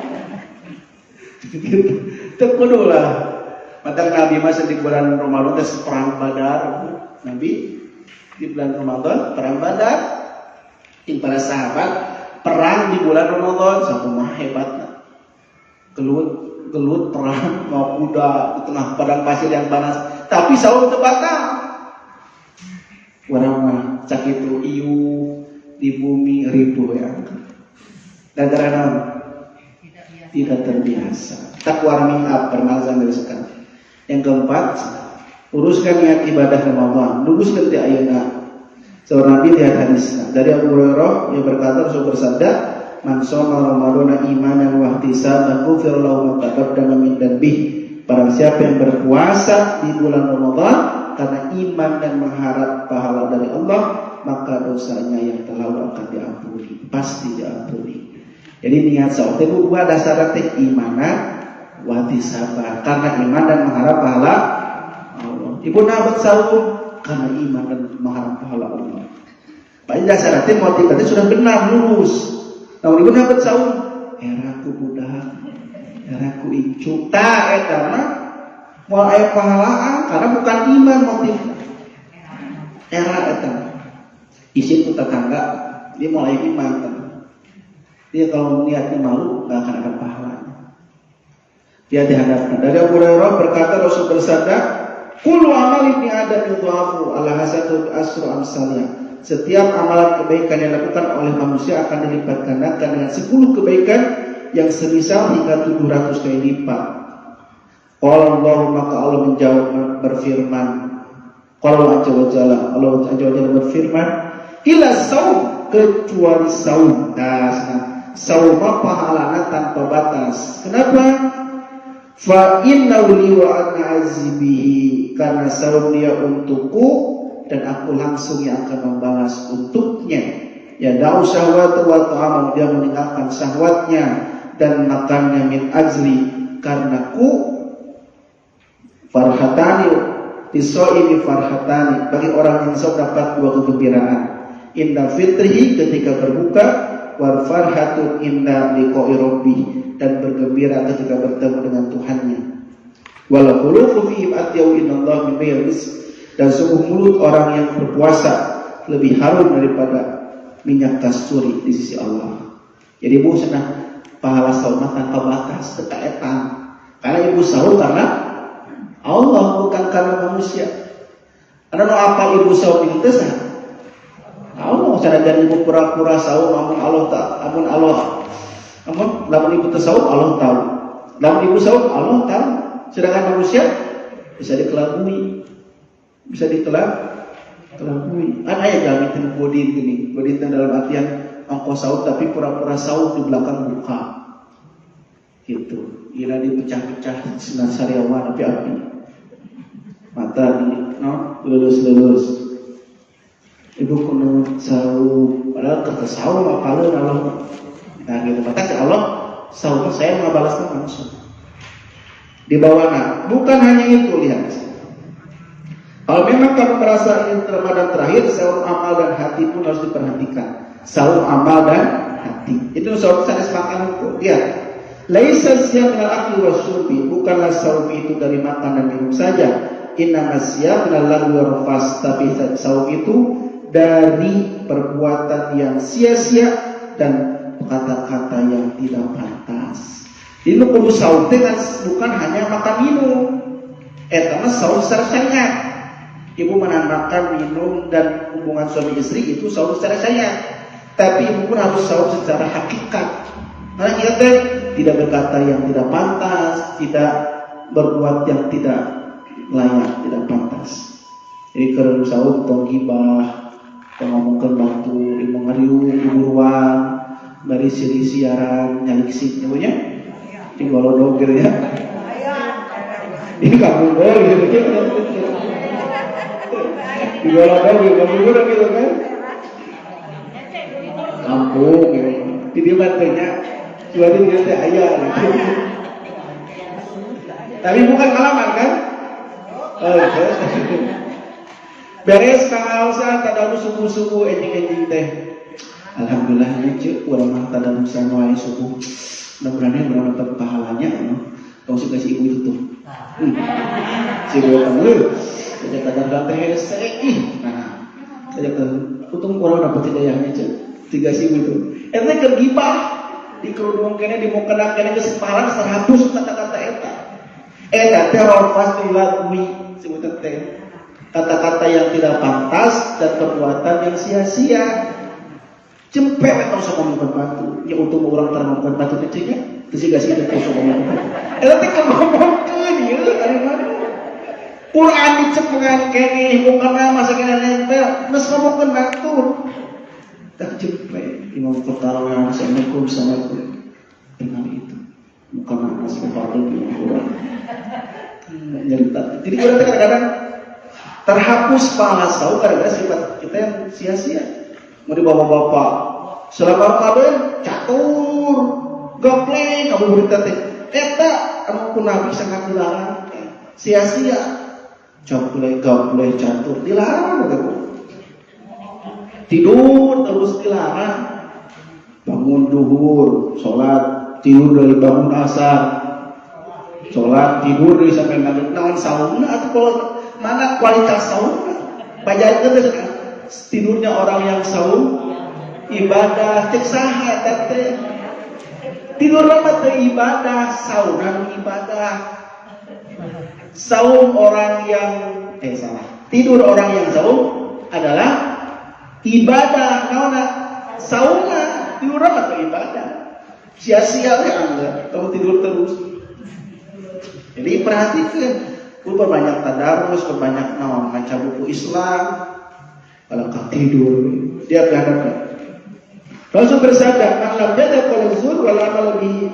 Teu kudu lah. Padahal Nabi masih di bulan Ramadan teh perang Badar. Nabi di bulan Ramadan perang Badar. Para sahabat perang di bulan Ramadan satu mah hebatnya. Gelut perang mau kuda di tengah padang pasir yang panas. Tapi saum teu batal. Urang mah cak itu iu di bumi ribu ya. Gara-gara tidak terbiasa. Tak warming up permazan dari sekarang. Yang keempat, uruskan niat ibadah Ramadan. Luruskan ti ayeuna. Seorang Nabi lihat hadisnya dari Abu Hurairah yang berkata Rasul bersabda, "Man shoma Ramadana imanan wa ihtisaban ghufira lahu ma taqaddama min dhanbihi." Barang siapa yang berpuasa di bulan Ramadan karena iman dan mengharap pahala dari Allah, maka dosanya yang terlalu akan diampuni, pasti diampuni. Jadi niat saum teh dua dasar teh imanan wa ihtisaban, karena iman dan mengharap pahala Allah. Ibu nabat saum karena iman dan mengharap pahala Allah. Pak dasar hati motivasi sudah benar lurus. Namun ibu dapat saum, eraku budak, eraku incu, tak eta mah moal aya pahalaan karena bukan iman motif. Era eta isin ku tetangga dia mulai iman kan. Dia kalau niatnya malu nggak akan ada pahalanya. Dia dihadapkan. Dari Abu Hurairah berkata Rasul bersabda, kullu amal ibni adam yudhafu ala hasatu asru amsalnya. Setiap amalan kebaikan yang dilakukan oleh manusia akan dilipat gandakan dengan 10 kebaikan yang semisal hingga 700 kali lipat. Qala Allah, maka Allah menjawab berfirman. Qala Allah azza wa jalla berfirman, illa saum, kecuali saum. Nah, saum pahalana tanpa batas. Kenapa? Fa innahu li wa ana azibihi, karena saum dia untukku dan aku langsung yang akan membalas untuknya. Ya da'u syahwat wa ta'am, dia meninggalkan syahwatnya dan makannya min ajli, karena ku farhatani lisoimi farhatani, bagi orang yang saum dapat dua kegembiraan. Inda fitrihi, ketika berbuka, wal farhatu inda liqa'i rabbih, dan bergembira ketika bertemu dengan Tuhannya. Wala khulufu fi atyau innallaha min baylis, dan sungguh mulut orang yang berpuasa lebih harum daripada minyak kasturi di sisi Allah. Jadi ibu senang pahala saum tanpa batas, ketaetan. Karena ibu saum karena Allah, bukan karena manusia. Karena no apa ibu saum itu sah. Allah cara jadi ibu pura-pura saum, amun lamun ibu tersaum Allah tahu. Lamun ibu saum Allah tahu. Sedangkan manusia bisa dikelabui. bisa dikelabui. Ada ya jalan itu godin gini, godin dalam artian ongkos saud tapi pura-pura saud di belakang buka, gitu. Ira dipecah-pecah sinar sariawan api-api, mata di, lulus. Ibu kuno saud, padahal kata saud apalun Allah. Nah gitu, maka si Allah saud saya ngabalasnya langsung. Di bawahnya, bukan hanya itu, lihat. Kalau memang kamu merasa ini Ramadan terakhir, saum amal dan hati pun harus diperhatikan. Saum amal dan hati. Itu saum saya sepakat itu. Lihat. Laisa siyam minal akli wasyurbi, bukanlah saum itu dari makan dan minum saja. Innama siyam minal lagwi warafas, tapi saum itu dari perbuatan yang sia-sia dan kata-kata yang tidak pantas. Ini kudu saum bukan hanya makan minum. Eta mah saum secara syariat. Ibu menambahkan minum dan hubungan suami istri itu saum secara syariat. Tapi ibu pun harus saum secara hakikat. Karena kita tidak berkata yang tidak pantas, tidak berbuat yang tidak layak, tidak pantas. Jadi kalau saum tong gibah, ngomongkeun batu, ngariung, buruan, dari sini siaran, nyalik namanya. Di golodog gitu ya. Ini kamu gitu. Di golodog gitu kan. Kampung gitu. Jadi bantenya jualin dia teh ayah gitu. Tapi bukan halaman kan? Oh, beres kangausan tadamu subuh-subuh enjing teh. Alhamdulillah nya urang mah tadamu wae subuh. Mudah-mudahan yang dapat pahalanya, kamu suka si ibu itu tuh. Si ibu kamu, sejak kadang-kadang teh sering. Nah, sejak untung orang dapat hidayahnya cek. 3 si ibu itu. Ente kergibah di kerudung kene di mukena kene geus paran sarhapus kata-kata eta. Eta teh rofas dilagui sebutan teh. Kata-kata yang tidak pantas dan perbuatan yang sia-sia. Cempek atau sama ngomongkan batu. Ya untuk orang terangkan batu kecilnya, terus gak sih itu sama ngomongkan. Tapi kalau ngomongkan ya, dari mana? Quran dicepengan kene, bukan masa kene nempel, terus ngomongkan batu. Tak cempek, imam pertarawih assalamualaikum assalamualaikum. Dengan itu, bukan masih batu di Quran. Nyerita. Jadi kita kadang-kadang terhapus pahala saum gara-gara sifat kita yang sia-sia. Mau dibawa bapak selama Ramadan catur gaplek kamu berita teh eta kamu pun nabi sangat dilarang sia-sia gaplek catur dilarang gitu. Tidur terus dilarang, bangun duhur sholat tidur dari bangun asar sholat tidur dari sampai maghrib naon saumna atau kalau mana kualitas saumna bajakan teh tidurnya orang yang saum ibadah cek saha teh tidur mah teh ibadah saunan ibadah saum orang yang tidur orang yang saum adalah ibadah naona saumna tidur mah teh ibadah sia-sia we angga kamu tidur terus. Jadi perhatikan perbanyak tadarus perbanyak naon maca buku Islam. Kalau kau tidur, dia berhadapan. Rasul bersabda, "Man lam yadkhul zur wal amal bihi,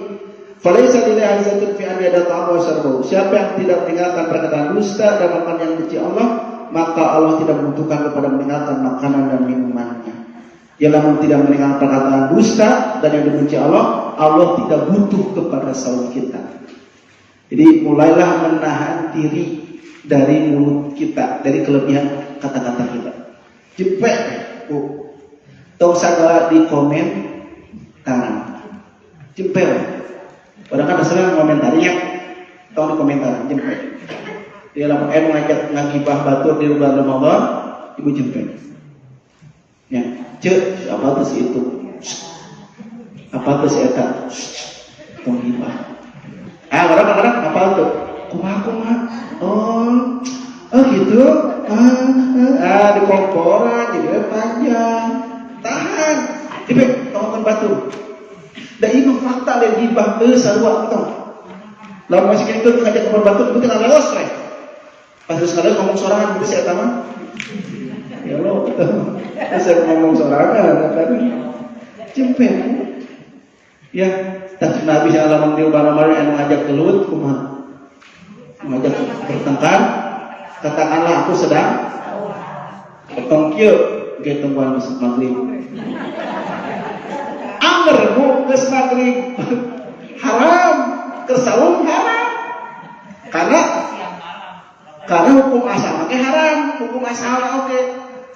falaysa lillahi hazzatun fi an yad'a wa syarbu." Siapa yang tidak meninggalkan perkataan dusta dan makan yang benci Allah, maka Allah tidak membutuhkan kepada meninggalkan makanan dan minumannya. Dia namun tidak meninggalkan perkataan dusta dan yang dibenci Allah, Allah tidak butuh kepada saum kita. Jadi mulailah menahan diri dari mulut kita, dari kelebihan kata-kata kita. Jepek, tong sagala di komentar, jempel. Orang kan sering komentarinya, tong di komentar, jempel. Dia lamun ngajak ngagibah batur di bulan Ramadan, ibu jempel. Ya, cek apa tuh si itu, apa tuh si eta, tong gibah. Orang apa tuh, kumaha, oh gitu, di komporan jadi panjang, tahan, tipe tongkon batu. Dan ini fakta dan gibah sarua tong. Lalu masih gitu ngajak kompor batu, itu nggak lelos, Pas sekali ngomong sorangan gitu saya tahu. Ya lo, saya ngomong sorangan kan. Cempet. Ya, tak Nabi sallallahu alaihi wasallam yang ngajak gelut kumaha. Ngajak bertengkar, katakanlah aku sedang potong kieu ge tungguan maghrib. Anger bu geus maghrib. Haram, kersaum haram. Karena hukum asal oke haram, hukum asal oke.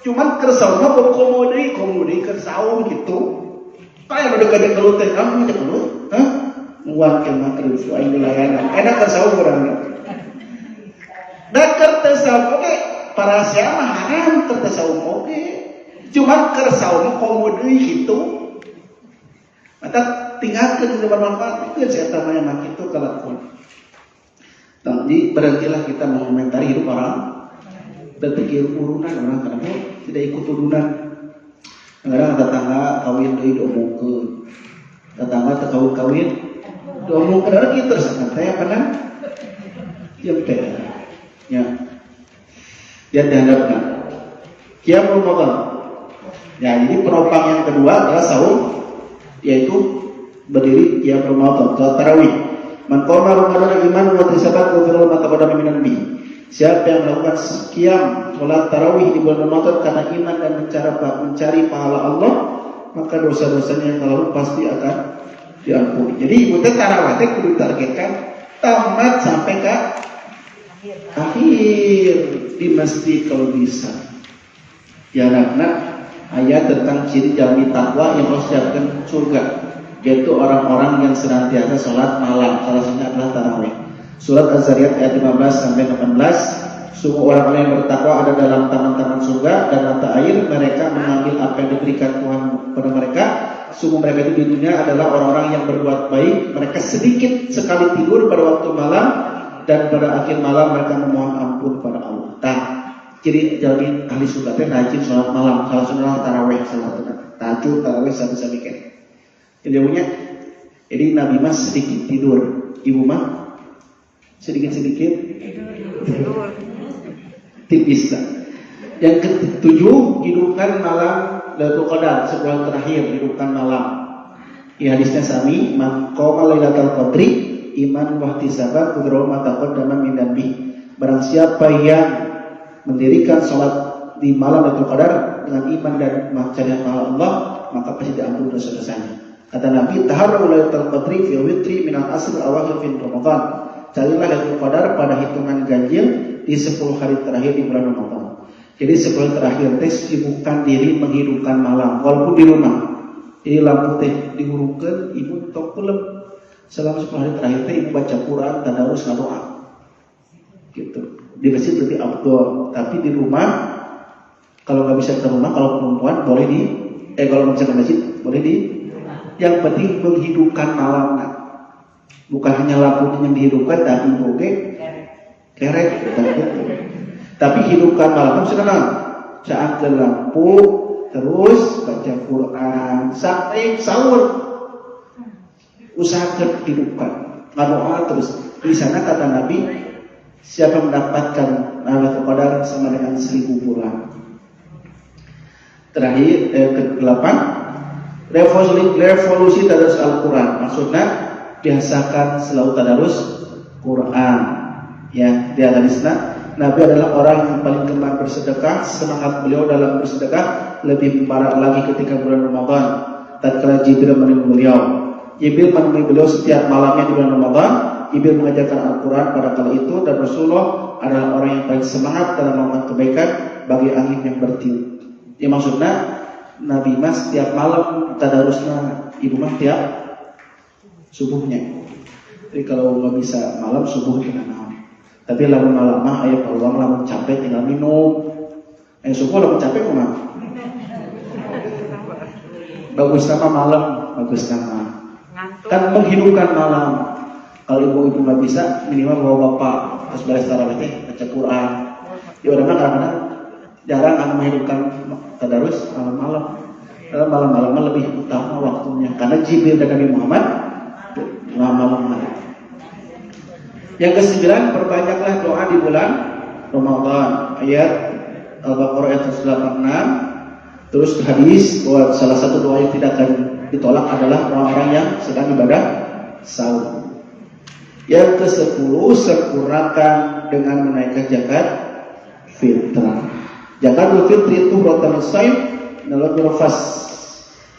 Cuman kersaum mah komodi kersaum gitu. Kayak udah gede kelut teh, kamu ngajak kelut, hah? Muat ke maghrib suai dilayanan. Enak kersaum urang. Dan kersaum oke, para siapa haram kersaum oke. Cuman kersaum komodi gitu. Maka tinggalkan sudah bermanfaat itu saya tamanya mak itu kelakuan. Jadi berhentilah kita mengomentari hidup orang. Berpikir urunan orang kenapa tidak ikut urunan. Kadang tetangga kawin deui diomongkeun. Tetangga teu kawin diomongkeun ada kitu sangat teh apa nan? Ya teh. Ya. Ya diharapkan. Qiyam Ramadan. Ya, jadi penopang yang kedua adalah saum, yaitu berdiri qiyam Ramadan, salat tarawih. Man qama Ramadan iman wa ihtisaban ghufira lahu ma taqaddama min dhanbi. Siapa yang melakukan qiyam salat tarawih di bulan Ramadan karena iman dan mencari pahala Allah, maka dosa-dosanya yang lalu pasti akan diampuni. Jadi ibu teh tarawih teh kudu targetkan tamat sampai ke akhir di masjid kalau bisa. Ya anak ayat tentang ciri jalmi takwa yang harus dapatkan surga, yaitu orang-orang yang senantiasa sholat malam. Salah satunya adalah tarawih. Surat Az-Zariyat ayat 15 sampai 18. Sungguh orang-orang yang bertakwa ada dalam taman-taman surga dan mata air. Mereka mengambil apa yang diberikan Tuhan kepada mereka. Sungguh mereka itu di dunia adalah orang-orang yang berbuat baik. Mereka sedikit sekali tidur pada waktu malam, dan pada akhir malam mereka memohon ampun kepada Allah. Jadi jalmi ahli surga teh rajin sholat malam. Salah satunya tarawih, tahajud tarawih satu-satu kan. Jadi Nabi mas sedikit tidur, ibu mah sedikit-sedikit tidur. Tipis lah. Yang ketujuh, hidupkan malam Lailatul Qadar, sebulan terakhir hidupkan malam. Di hadisnya sami, man qama Lailatul Qadri iman wa ihtisaban ghufira ma taqaddama min dhanbi. Barang siapa yang mendirikan sholat di malam Lailatul Qadar dengan iman dan mencari pahala Allah, maka pasti diampuni dosa-dosanya. Kata Nabi, taharru Lailatul Qadri fi witri min al-asr awakhir fi Ramadan. Carilah Lailatul Qadar pada hitungan ganjil di 10 hari terakhir di bulan Ramadan. Jadi 10 terakhir teh sibukkan diri menghidupkan malam walaupun di rumah. Jadi lampu teh dihurungkeun, ibu tok pelem. Selama 10 hari terakhir teh ibu baca Quran, tadarus, ngadoa. Gitu. Di masjid lebih afdol, tapi di rumah kalau nggak bisa ke rumah, kalau perempuan boleh kalau nggak bisa ke masjid boleh di. Yang penting menghidupkan malam. Bukan hanya lampu yang dihidupkan, tapi oke kerek, tapi hidupkan malam senang. Saat ke lampu, terus baca Quran sampai sahur. Usahakan hidupkan, ngadoa terus. Di sana kata Nabi, siapa mendapatkan Lailatul Qadar sama dengan 1000 bulan. Terakhir ke-8, revolusi tadarus Al-Quran. Maksudnya biasakan selalu tadarus Quran. Ya, di hadisnya Nabi adalah orang yang paling gemar bersedekah. Semangat beliau dalam bersedekah lebih parah lagi ketika bulan Ramadan. Tatkala Jibril menemui beliau. Jibril menemui beliau setiap malamnya di bulan Ramadan. Jibril mengajarkan Al-Quran pada kala itu, dan Rasulullah adalah orang yang paling semangat dalam melakukan kebaikan bagi angin yang bertiup. Ya maksudnya Nabi mas setiap malam tadarusnya, ibu mah tiap subuhnya. Jadi kalau nggak bisa malam subuh kita naon. Tapi lama-lama mah aya peluang lamun capek tinggal minum. Subuh lamun capek kumaha? Bagus nama malam, bagus nama. Kan menghidupkan malam. Kalau ibu-ibu nggak bisa, minimal bawa bapak terus beres tarawih teh baca Quran. Di orang kadang-kadang jarang akan menghidupkan tadarus malam-malam. Dalam malam-malam lebih utama waktunya, karena Jibril dan Nabi Muhammad malam-malam. Yang ke-9, perbanyaklah doa di bulan Ramadan, ayat Al-Baqarah ayat 186. Terus hadis bahwa salah satu doa yang tidak akan ditolak adalah orang-orang yang sedang ibadah saum. Yang ke-10, sempurnakan dengan menaikkan zakat fitrah. Zakat fitri itu rotan saim dalam rofas.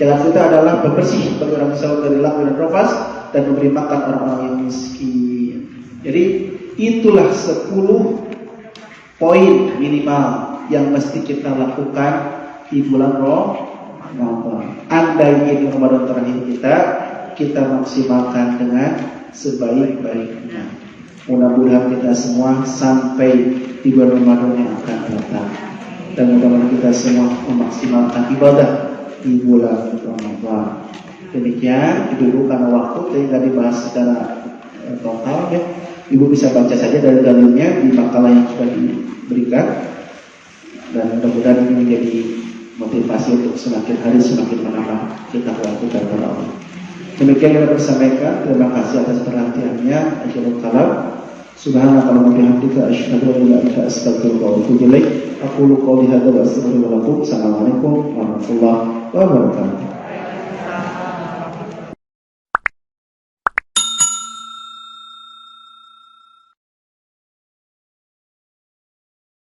Zakat fitrah adalah pembersih bagi orang Islam dari laku dan rofas dan memberi makan orang-orang yang miskin. Jadi itulah 10 poin minimal yang mesti kita lakukan di bulan Ramadan. Andai ini Ramadan terakhir kita maksimalkan dengan sebaik-baiknya. Mudah-mudahan kita semua sampai di bulan Ramadan yang akan datang, dan mudah-mudahan kita semua memaksimalkan ibadah di bulan Ramadan. Demikian, Ibu karena waktu sehingga dibahas secara total ya. Ibu bisa baca saja dari dalilnya di makalah yang sudah diberikan, dan mudah-mudahan ini menjadi motivasi untuk semakin hari semakin menambah kita waktu kepada Allah. Demikian yang dapat sampaikan. Terima kasih atas perhatiannya. Akhirul kalam. Subhanakallahumma wa bihamdika asyhadu an la ilaha illa anta astaghfiruka wa atubu ilaik. Aqulu qawli hadza wa astaghfirullaha wa atubu. Assalamualaikum warahmatullahi wabarakatuh.